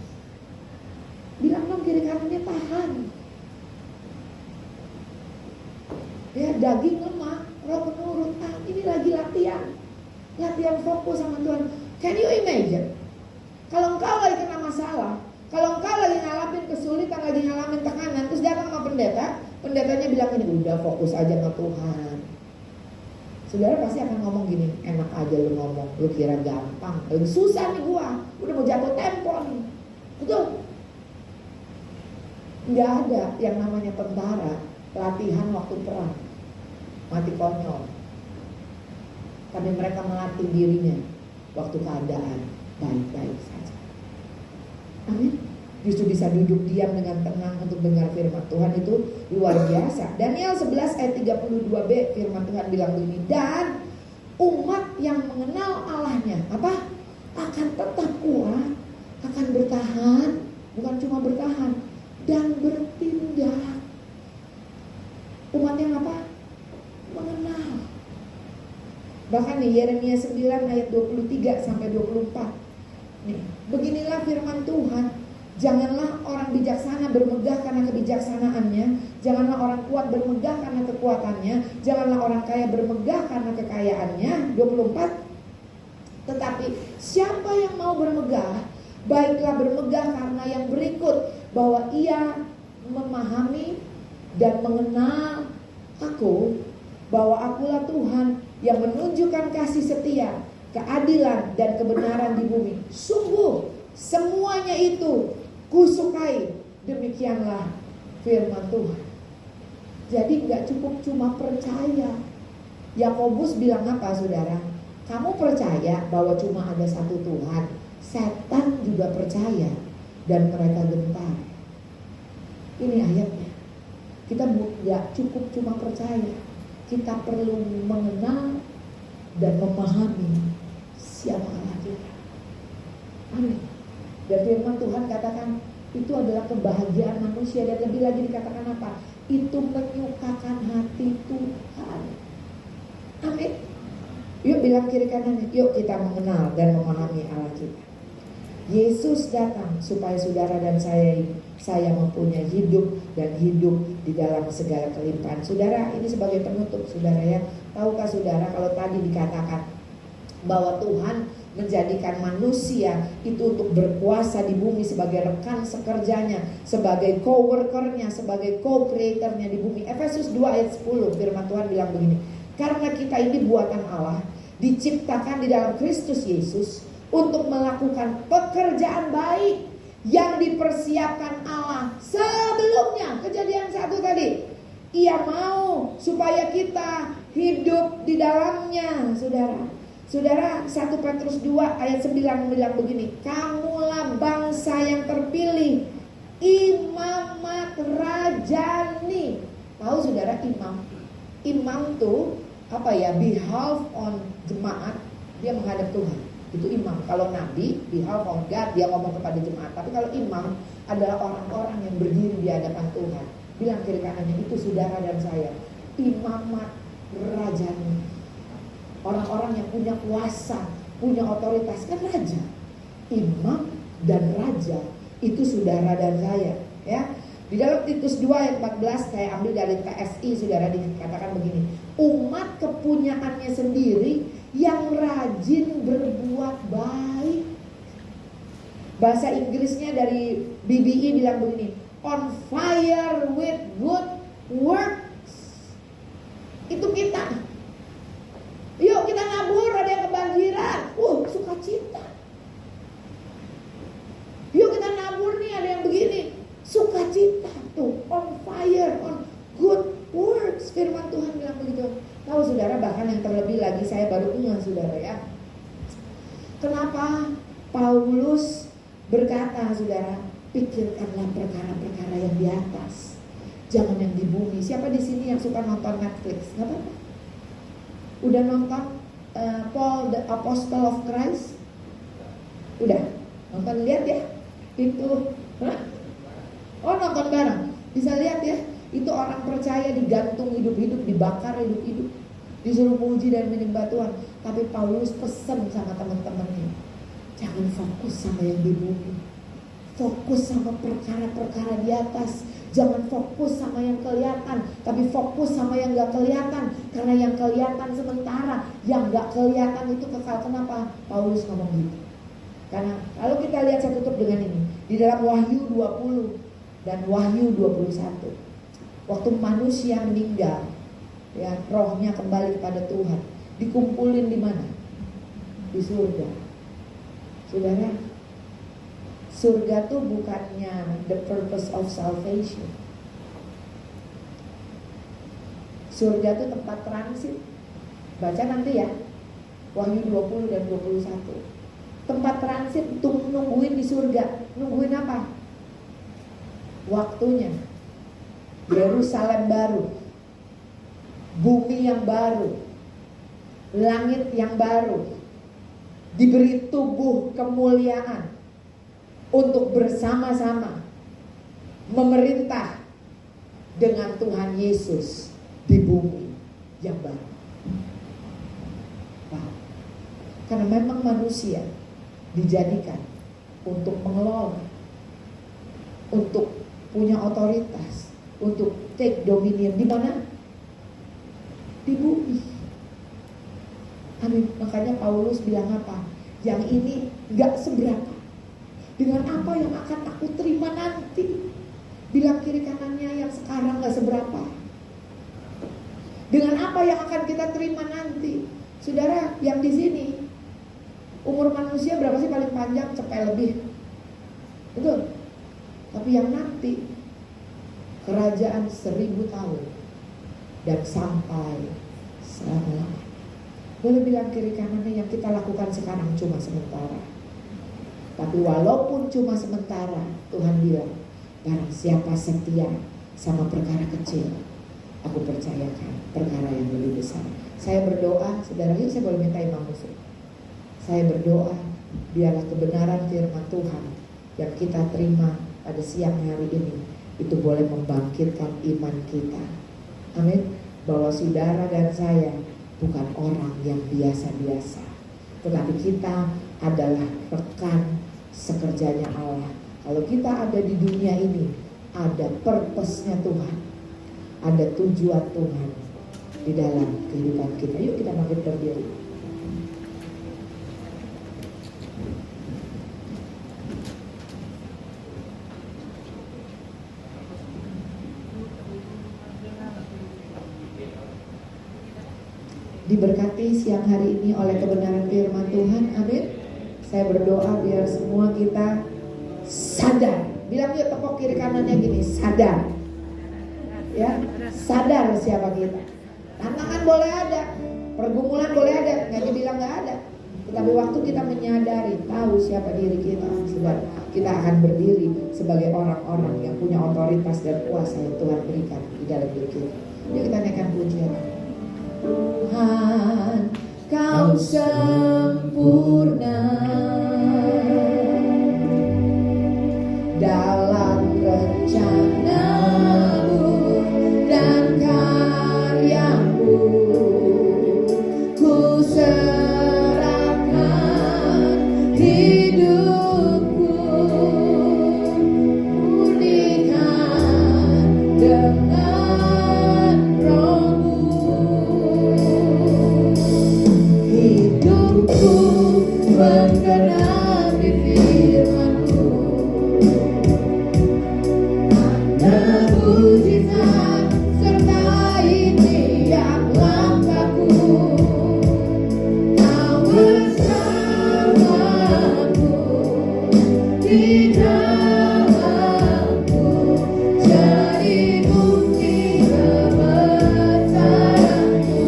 Bilang dong kiri kanannya tahan. Ya, daging lemah, roh menurut. Ini lagi latihan. Latihan fokus sama Tuhan. Can you imagine? Kalau engkau lagi kena masalah, kalau engkau lagi ngalamin kesulitan, lagi ngalamin tekanan, terus datang sama pendeta, pendetanya bilang ini, udah fokus aja sama Tuhan. Saudara pasti akan ngomong gini, enak aja lu ngomong, lu kira gampang, lagi susah nih gua, udah mau jatuh tempo nih. Betul? Nggak ada yang namanya tentara latihan waktu perang, mati konyol. Tapi mereka melatih dirinya waktu keadaan baik-baik saja. Amin. Justru bisa duduk diam dengan tenang untuk dengar firman Tuhan, itu luar biasa. Daniel 11 ayat 32b, firman Tuhan bilang begini, dan umat yang mengenal Allahnya apa? Akan tetap kuat, akan bertahan, bukan cuma bertahan, dan bertindak. Umat yang apa? Mengenal. Bahkan di Yeremia 9 ayat 23 sampai 24. Nih, beginilah firman Tuhan. Janganlah orang bijaksana bermegah karena kebijaksanaannya. Janganlah orang kuat bermegah karena kekuatannya. Janganlah orang kaya bermegah karena kekayaannya. 24. Tetapi siapa yang mau bermegah, baiklah bermegah karena yang berikut, bahwa ia memahami dan mengenal aku, bahwa akulah Tuhan yang menunjukkan kasih setia, keadilan dan kebenaran di bumi. Sungguh semuanya itu kusukai. Demikianlah firman Tuhan. Jadi gak cukup cuma percaya. Yakobus bilang apa saudara? Kamu percaya bahwa cuma ada satu Tuhan, setan juga percaya dan mereka gentar. Ini ayatnya. Kita gak cukup cuma percaya, kita perlu mengenal dan memahami siapa Allah kita. Amin. Dan firman Tuhan katakan itu adalah kebahagiaan manusia. Dan lebih lagi dikatakan apa? Itu menyukakan hati Tuhan. Amin. Yuk bilang kiri kanan, yuk kita mengenal dan memahami Allah kita. Yesus datang supaya saudara dan saya mempunyai hidup dan hidup di dalam segala kelimpahan. Saudara, ini sebagai penutup saudara ya. Tahukah saudara kalau tadi dikatakan bahwa Tuhan menjadikan manusia itu untuk berkuasa di bumi sebagai rekan sekerjanya, sebagai co-workernya, sebagai co-creatornya di bumi. Efesus 2 ayat 10 firman Tuhan bilang begini, karena kita ini buatan Allah, diciptakan di dalam Kristus Yesus untuk melakukan pekerjaan baik yang dipersiapkan Allah sebelumnya. Kejadian 1 tadi, Ia mau supaya kita hidup di dalamnya, saudara. Saudara, 1 Petrus 2 ayat 9 bilang begini, kamulah bangsa yang terpilih, imamat rajani. Tahu saudara imam? Imam tuh apa ya? Behalf on jemaat, dia menghadap Tuhan. Itu imam. Kalau nabi, behalf on God, dia ngomong kepada jemaat. Tapi kalau imam adalah orang-orang yang berdiri di hadapan Tuhan. Bilang kiri kanannya, itu saudara dan saya. Imamat rajani. Orang-orang yang punya kuasa, punya otoritas, kan raja. Imam dan raja itu saudara dan saya, ya. Di dalam Titus 2 ayat 14, saya ambil dari TSI, saudara, dikatakan begini, umat kepunyaannya sendiri yang rajin berbuat baik. Bahasa Inggrisnya dari BBI bilang begini, on fire with good works. Itu kita. Yuk kita nabur, ada yang kebanjiran, sukacita. Yuk kita nabur nih, ada yang begini, sukacita. Tuh, on fire, on good works. Firman Tuhan bilang begitu. Tahu saudara, bahkan yang terlebih lagi, saya baru ingat saudara ya, kenapa Paulus berkata saudara, pikirkanlah perkara-perkara yang di atas, jangan yang di bumi. Siapa di sini yang suka nonton Netflix? Gak apa-apa. Udah nonton Paul the Apostle of Christ? Udah nonton, lihat ya itu. Oh, nonton bareng, bisa lihat ya. Itu orang percaya digantung hidup-hidup, dibakar hidup-hidup, disuruh puji dan menyembah Tuhan. Tapi Paulus pesen sama teman-temannya, jangan fokus sama yang di bumi, fokus sama perkara-perkara di atas. Jangan fokus sama yang kelihatan, tapi fokus sama yang gak kelihatan. Karena yang kelihatan sementara, yang gak kelihatan itu kekal. Kenapa Paulus ngomong gitu? Karena kalau kita lihat, saya tutup dengan ini, di dalam Wahyu 20 dan Wahyu 21, waktu manusia meninggal, ya, rohnya kembali kepada Tuhan, dikumpulin di mana? Di surga. Saudara, surga tuh bukannya the purpose of salvation. Surga tuh tempat transit. Baca nanti ya, Wahyu 20 dan 21. Tempat transit untuk nungguin di surga. Nungguin apa? Waktunya. Yerusalem baru, bumi yang baru, langit yang baru, diberi tubuh kemuliaan untuk bersama-sama memerintah dengan Tuhan Yesus di bumi yang baru. Wow. Karena memang manusia dijadikan untuk mengelola, untuk punya otoritas, untuk take dominion di mana? Di bumi. Amin. Makanya Paulus bilang apa? yang ini gak seberapa dengan apa yang akan aku terima nanti. Bilang kiri kanannya, yang sekarang gak seberapa dengan apa yang akan kita terima nanti. Saudara, yang di sini umur manusia berapa sih paling panjang? Cepet lebih, betul. Tapi yang nanti kerajaan 1000 tahun dan sampai selama-lamanya. Boleh bilang kiri kanannya, yang kita lakukan sekarang cuma sementara. Tapi walaupun cuma sementara, Tuhan bilang, barang siapa setia sama perkara kecil, aku percayakan perkara yang lebih besar. Saya berdoa, saudara, yuk saya boleh minta imam musuh. Saya berdoa, biarlah kebenaran firman Tuhan yang kita terima pada siang hari ini, itu boleh membangkitkan iman kita. Amin. Bahwa saudara dan saya bukan orang yang biasa-biasa, tetapi kita adalah rekan sekerjanya Allah. Kalau kita ada di dunia ini, ada purpose-nya Tuhan, ada tujuan Tuhan di dalam kehidupan kita. Yuk kita bangkit berdiri. Diberkati siang hari ini oleh kebenaran firman Tuhan. Amin. Saya berdoa biar semua kita sadar. Bilang yuk, tepuk kiri kanannya gini, sadar. Ya, sadar siapa kita. Tantangan boleh ada, pergumulan boleh ada, nggak dibilang nggak ada. Tetapi waktu kita menyadari, tahu siapa diri kita, saudara, kita akan berdiri sebagai orang-orang yang punya otoritas dan kuasa yang Tuhan berikan di dalam diri kita. Yuk kita naikkan pujian. Tuhan, Kau sempurna dalam rencana-Mu dan karya-Mu. Ku serahkan hidupku, murnikan dengan Roh-Mu. Hidupku menggenapi firman-Mu, tanda mujizat sertai tiap langkahku. Kau bersamaku di dalamku, jadi bukti kebesaran-Mu.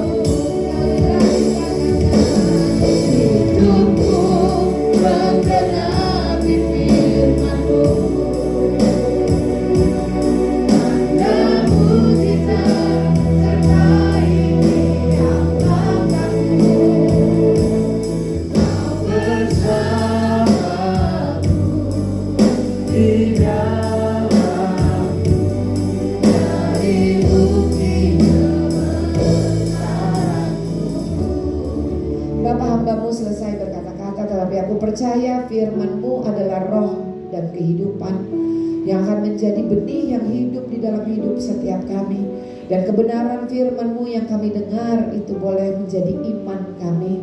Hidupku menggenapi firman-Mu, tanda mujizat sertai tiap langkahku. Kau bersamaku di dalamku, jadi bukti kebesaran-Mu. Bapa, hamba-Mu selesai berkata-kata, tetapi aku percaya firman-Mu adalah roh dan kehidupan yang akan menjadi benih yang hidup di dalam hidup setiap kami. Dan kebenaran firman-Mu yang kami dengar itu boleh menjadi iman kami.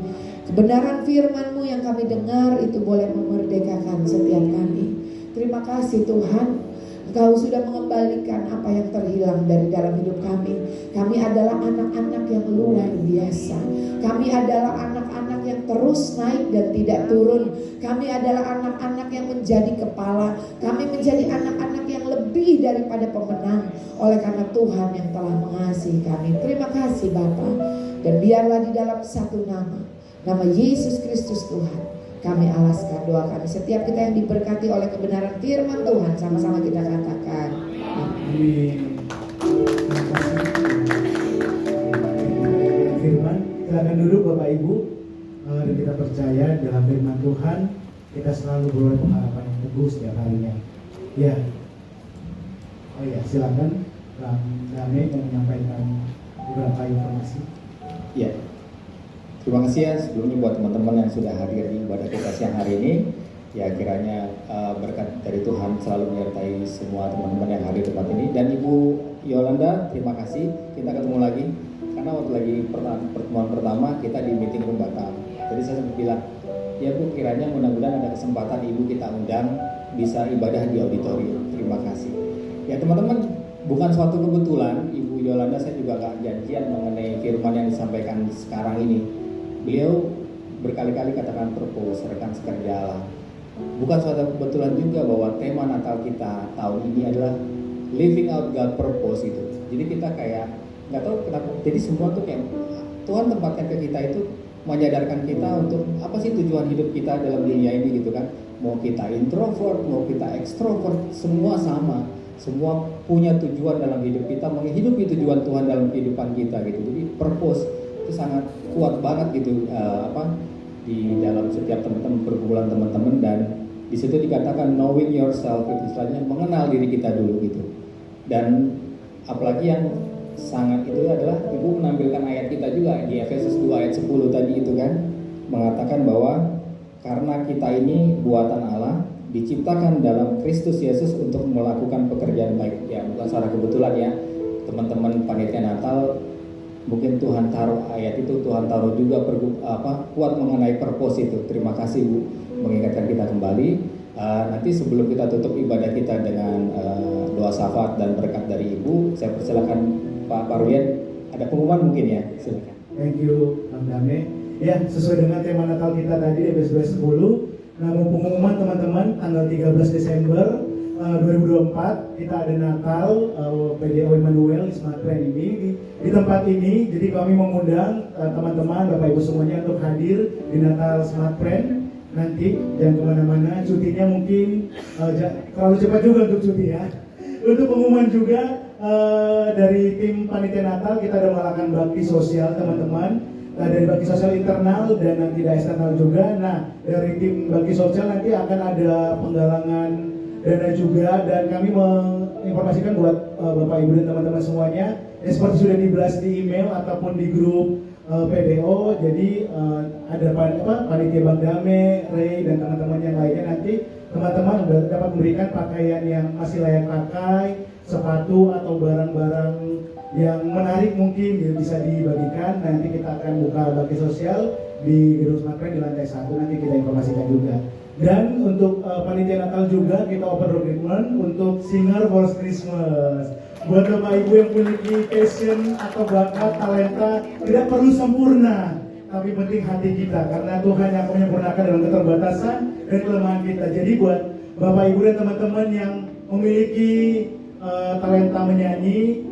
Kebenaran firman-Mu yang kami dengar itu boleh memerdekakan setiap kami. Terima kasih Tuhan, Engkau sudah mengembalikan apa yang terhilang dari dalam hidup kami. Kami adalah anak-anak yang luar biasa. Kami adalah anak-anak yang terus naik dan tidak turun. Kami adalah anak-anak yang menjadi kepala. Kami menjadi anak-anak yang lebih daripada pemenang, oleh karena Tuhan yang telah mengasihi kami. Terima kasih Bapa. Dan biarlah di dalam satu nama Yesus Kristus Tuhan, kami alaskan doa kami. Setiap kita yang diberkati oleh kebenaran firman Tuhan, sama-sama kita katakan Amin. Terima kasih. Firman, silakan duduk Bapak Ibu. Dan kita percaya dalam firman Tuhan, kita selalu beroleh pengharapan yang teguh setiap harinya. Ya. Oh ya, silakan Bang Dame yang menyampaikan beberapa informasi. Ya, terima kasih ya sebelumnya buat teman-teman yang sudah hadir di ibadah kita siang hari ini. Ya, kiranya berkat dari Tuhan selalu menyertai semua teman-teman yang hadir di tempat ini. Dan Ibu Yolanda, terima kasih. Kita ketemu lagi karena waktu lagi pertemuan pertama kita di meeting room Batam. Jadi saya sempat bilang, Ya Bu, kiranya mudah-mudahan ada kesempatan Ibu kita undang bisa ibadah di auditorium. Terima kasih. Ya teman-teman, bukan suatu kebetulan Ibu Yolanda saya juga gak janjian mengenai firman yang disampaikan sekarang ini. Beliau berkali-kali katakan purpose, rekan sekerja Allah. Bukan suatu kebetulan juga bahwa tema Natal kita tahun ini adalah living out God purpose itu. Jadi kita kayak nggak tahu kenapa. Jadi semua tuh kayak Tuhan tempatkan ke kita itu menyadarkan kita untuk apa sih tujuan hidup kita dalam dunia ini gitu kan. Mau kita introvert, mau kita ekstrovert, semua sama. Semua punya tujuan dalam hidup kita, menghidupi tujuan Tuhan dalam kehidupan kita gitu. Jadi purpose itu sangat kuat banget gitu di dalam setiap teman-teman pergumulan teman-teman, dan di situ dikatakan knowing yourself, itu istilahnya mengenal diri kita dulu gitu. Dan apalagi yang sangat itu adalah Ibu menampilkan ayat kita juga di Efesus 2 ayat 10 tadi itu kan, mengatakan bahwa karena kita ini buatan Allah, diciptakan dalam Kristus Yesus untuk melakukan pekerjaan baik. Ya bukan secara kebetulan ya teman-teman panitia Natal, mungkin Tuhan taruh ayat itu, Tuhan taruh juga kuat mengenai purpose itu. Terima kasih Bu mengingatkan kita kembali. Nanti sebelum kita tutup ibadah kita dengan doa syafaat dan berkat dari Ibu, saya persilakan Pak Parwian, ada pengumuman mungkin ya, silakan. Thank you Bang Dame. Ya, sesuai dengan tema Natal kita tadi Efesus 10. Nah, pengumuman teman-teman tanggal 13 Desember 2024 kita ada Natal PDO Emmanuel di Smart Friend ini di tempat ini. Jadi kami mengundang teman-teman Bapak Ibu semuanya untuk hadir di Natal Smart Friend. Nanti jangan kemana-mana, cutinya mungkin terlalu cepat juga untuk cuti ya. Untuk pengumuman juga dari tim panitia Natal kita ada melakukan bakti sosial teman-teman. Nah, dari bakti sosial internal dan nanti tidak eksternal juga. Nah, dari tim bakti sosial nanti akan ada penggalangan dana juga, dan kami menginformasikan buat Bapak Ibu dan teman-teman semuanya seperti sudah dibahas di email ataupun di grup PDO. Jadi ada panitia Bang Dame, Ray dan teman-teman yang lainnya, nanti teman-teman dapat memberikan pakaian yang masih layak pakai, sepatu atau barang-barang yang menarik mungkin gitu, bisa dibagikan. Nanti kita akan buka bakti sosial di gedung Smart Friend di lantai 1, nanti kita informasikan juga. Dan untuk panitia Natal juga kita open recruitment untuk singer for Christmas. Buat Bapak Ibu yang memiliki passion atau bakat, talenta, tidak perlu sempurna, tapi penting hati kita, karena Tuhan yang akan menyempurnakan dalam keterbatasan dan kelemahan kita. Jadi buat Bapak Ibu dan teman-teman yang memiliki talenta menyanyi,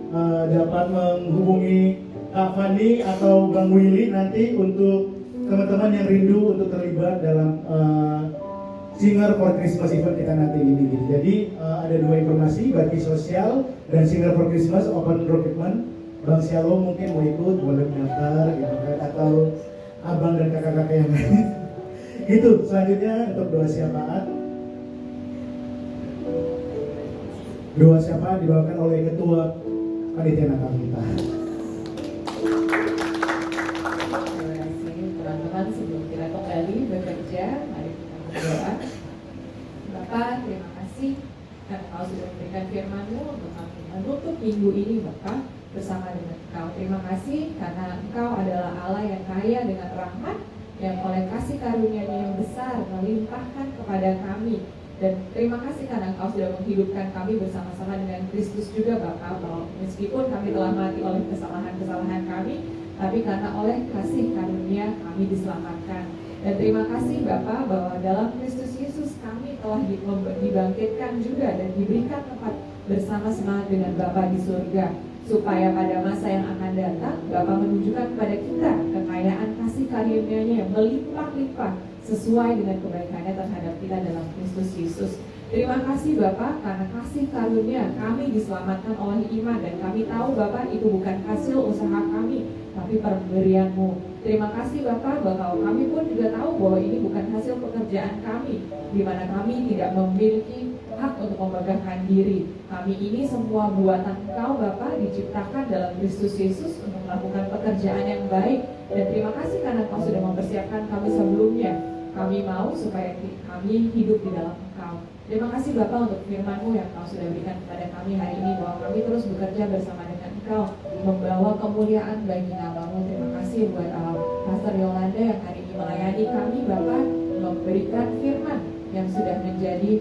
dapat menghubungi Kak Fani atau Bang Willy nanti untuk teman-teman yang rindu untuk terlibat dalam Singer for Christmas event kita nanti ini gitu. Jadi ada dua informasi, bakti sosial dan Singer for Christmas open recruitment. Bang Shalom mungkin mau ikut, boleh mendaftar gitu kan, atau abang dan kakak-kakak yang lain. Gitu. Selanjutnya untuk doa syafaat. Doa syafaat dibawakan oleh ketua panitia Natal kita. Terima kasih teman-teman, sebelum kita kembali bekerja, mari kita berdoa. Bapa, terima kasih karena Kau sudah memberikan firman-Mu untuk kami menutup minggu ini Bapa bersama dengan Engkau. Terima kasih karena Engkau adalah Allah yang kaya dengan rahmat, yang oleh kasih karunia-Nya yang besar melimpahkan kepada kami. Dan terima kasih karena Engkau sudah menghidupkan kami bersama-sama dengan Kristus juga Bapa, bahwa meskipun kami telah mati oleh kesalahan-kesalahan kami, tapi karena oleh kasih karunia kami diselamatkan. Dan terima kasih Bapa bahwa dalam Kristus Yesus kami telah dibangkitkan juga dan diberikan tempat bersama-sama dengan Bapa di surga, supaya pada masa yang akan datang Bapa menunjukkan kepada kita kekayaan kasih karunia-Nya yang melimpah-limpah sesuai dengan kebaikannya terhadap kita dalam Kristus Yesus. Terima kasih Bapa karena kasih karunia kami diselamatkan oleh iman, dan kami tahu Bapa itu bukan hasil usaha kami, tapi pemberian-Mu. Terima kasih Bapa bahwa kami pun juga tahu bahwa ini bukan hasil pekerjaan kami, di mana kami tidak memiliki hak untuk membanggakan diri. Kami ini semua buatan Engkau Bapa, diciptakan dalam Kristus Yesus untuk melakukan pekerjaan yang baik. Dan terima kasih karena Engkau sudah mempersiapkan kami sebelumnya. Kami mau supaya kami hidup di dalam Engkau. Terima kasih Bapa untuk firman-Mu yang Kau sudah berikan kepada kami hari ini, bahwa kami terus bekerja bersama dengan Engkau, membawa kemuliaan bagi nama-Mu. Terima kasih buat Pastor Yolanda yang hari ini melayani kami Bapa, memberikan firman yang sudah menjadi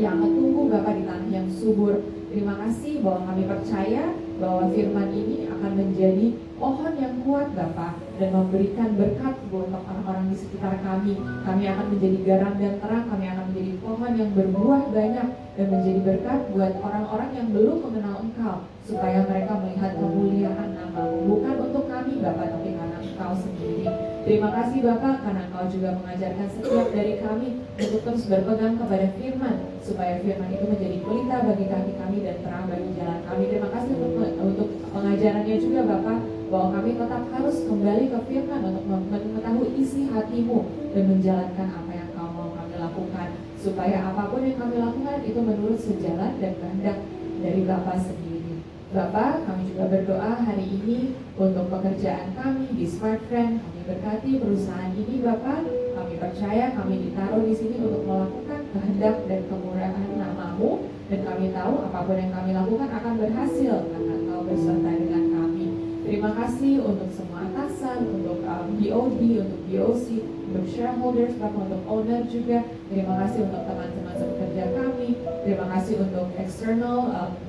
yang akan tumbuh Bapak di tanah yang subur. Terima kasih bahwa kami percaya bahwa firman ini akan menjadi pohon yang kuat Bapak dan memberikan berkat buat orang-orang di sekitar kami. Kami akan menjadi garam dan terang, kami akan menjadi pohon yang berbuah banyak dan menjadi berkat buat orang-orang yang belum mengenal Engkau, supaya mereka melihat kemuliaan nama-Mu, bukan untuk kami Bapak, tapi karena Engkau sendiri. Terima kasih Bapak karena Engkau juga mengajarkan setiap dari kami untuk terus berpegang kepada firman, supaya firman itu menjadi pelita bagi kaki kami dan terang bagi jalan kami. Terima kasih untuk pengajarannya juga Bapak, bahwa kami tetap harus kembali ke firman untuk mengetahui isi hati-Mu dan menjalankan apa yang Kau mau kami lakukan, supaya apapun yang kami lakukan itu menurut sejalan dan kehendak dari Bapa sendiri. Bapak, kami juga berdoa hari ini untuk pekerjaan kami di Smart Friend. Kami berkati perusahaan ini Bapak. Kami percaya kami ditaruh di sini untuk melakukan kehendak dan kemurahan nama-Mu, dan kami tahu apapun yang kami lakukan akan berhasil karena Engkau berserta dengan kami. Terima kasih untuk semua atasan, untuk BOD, untuk BOC, untuk shareholders, Bapak, untuk owner juga. Terima kasih untuk teman-teman sekerja kami. Terima kasih untuk external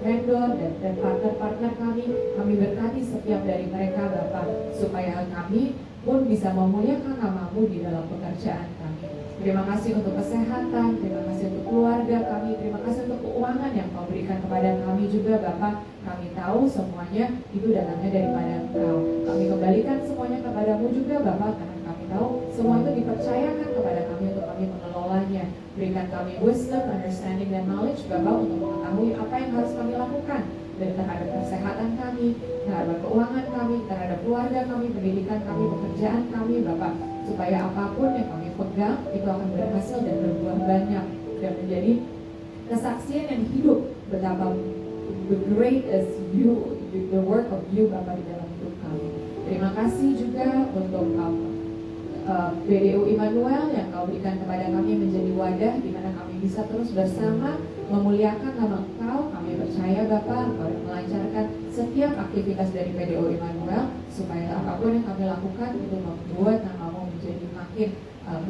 vendor dan partner-partner kami. Kami berkati setiap dari mereka Bapak, supaya kami pun bisa memuliakan nama-Mu di dalam pekerjaan kami. Terima kasih untuk kesehatan, terima kasih untuk keluarga kami, terima kasih untuk keuangan yang Kau berikan kepada kami juga Bapak. Kami tahu semuanya itu datangnya daripada Engkau. Kami kembalikan semuanya kepadamu juga Bapak, karena kami tahu semua itu dipercayakan kepada kami untuk kami mengelolanya. Berikan kami wisdom, understanding, dan knowledge Bapak untuk mengetahui apa yang harus kami lakukan dari terhadap kesehatan kami, terhadap keuangan kami, terhadap keluarga kami, pendidikan kami, pekerjaan kami Bapak, supaya apapun yang kami pegang itu akan berhasil dan berbuah banyak dan menjadi kesaksian yang hidup betapa the great is you, the work of you Bapak di dalam hidup kami. Terima kasih juga untuk BDU Immanuel yang Kau berikan kepada kami menjadi wadah di mana kami bisa terus bersama memuliakan nama Engkau. Kami percaya Bapak, Engkau melancarkan setiap aktivitas dari BDU Immanuel, supaya apapun yang kami lakukan itu membuat nama-Mu menjadi makin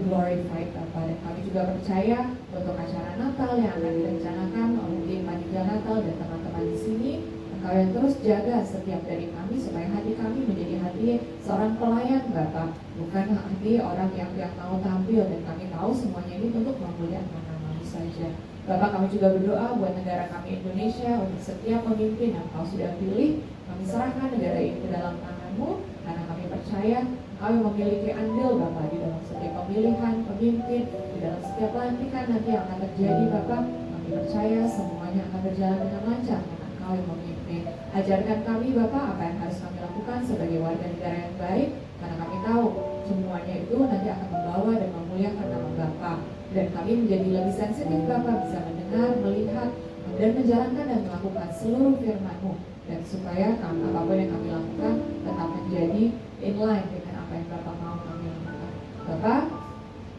glorified Bapak. Dan kami juga percaya untuk acara Natal yang akan direncanakan, mungkin panitia Natal dan teman-teman di sini, Engkau yang terus jaga setiap dari kami, supaya hati kami menjadi hati seorang pelayan Bapak, bukan hati orang yang mau tampil. Dan kami tahu semuanya ini untuk memuliakan nama-Mu saja. Bapak, kami juga berdoa buat negara kami Indonesia, untuk setiap pemimpin yang Kau sudah pilih. Kami serahkan negara ini ke dalam tangan-Mu, karena kami percaya Kau yang memiliki andil Bapak di dalam setiap pemilihan pemimpin, di dalam setiap pelantikan nanti yang akan terjadi Bapak. Kami percaya semuanya akan berjalan dengan lancar karena Kau yang memimpin. Ajarkan kami Bapak apa yang harus kami lakukan sebagai warga negara yang baik, karena kami tahu semuanya itu nanti akan membawa dan memuliakan nama Bapak. Dan kami menjadi lebih sensitif Bapak, bisa mendengar, melihat, dan menjalankan dan melakukan seluruh firman-Mu, dan supaya apapun yang kami lakukan tetap menjadi in line dengan apa yang Bapak mau kami lakukan. Bapak,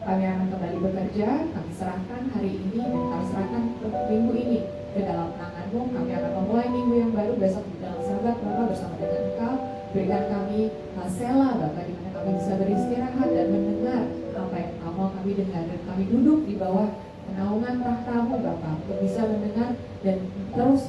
kami akan kembali bekerja. Kami serahkan hari ini dan kami serahkan minggu ini ke dalam tangan-Mu. Kami akan memulai minggu yang baru besok di dalam Sabat Bapak bersama dengan Engkau. Berikan kami sela Bapak, di mana kami bisa beristirahat dan mendengar apa yang Kau mau kami dengar, dan kami duduk di bawah naungan tahta-Mu Bapak, untuk bisa mendengar dan terus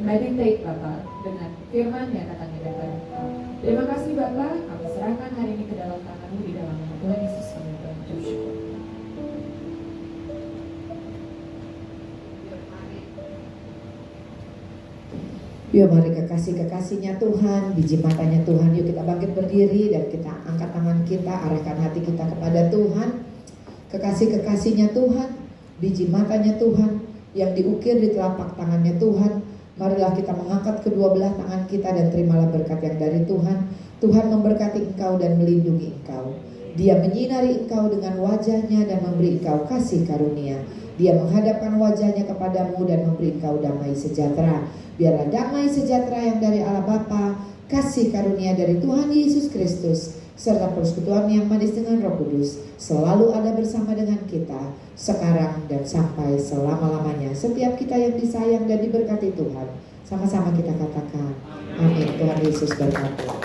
meditate Bapak dengan firman yang datangnya dari Engkau. Terima kasih Bapak, kami serahkan hari ini ke dalam tangan-Mu, di dalam nama Tuhan Yesus kami mengucap syukur. Yuk mari kekasih-kekasihnya Tuhan, biji matanya Tuhan, yuk kita bangkit berdiri dan kita angkat tangan kita, arahkan hati kita kepada Tuhan. Kekasih-kekasihnya Tuhan, biji matanya Tuhan, yang diukir di telapak tangannya Tuhan. Marilah kita mengangkat kedua belah tangan kita dan terimalah berkat yang dari Tuhan. Tuhan memberkati engkau dan melindungi engkau. Dia menyinari engkau dengan wajahnya dan memberi engkau kasih karunia. Dia menghadapkan wajahnya kepadamu dan memberi engkau damai sejahtera. Biarlah damai sejahtera yang dari Allah Bapa, kasih karunia dari Tuhan Yesus Kristus, serta persekutuan yang manis dengan Roh Kudus selalu ada bersama dengan kita sekarang dan sampai selama-lamanya. Setiap kita yang disayang dan diberkati Tuhan, sama-sama kita katakan amin. Tuhan Yesus berkati.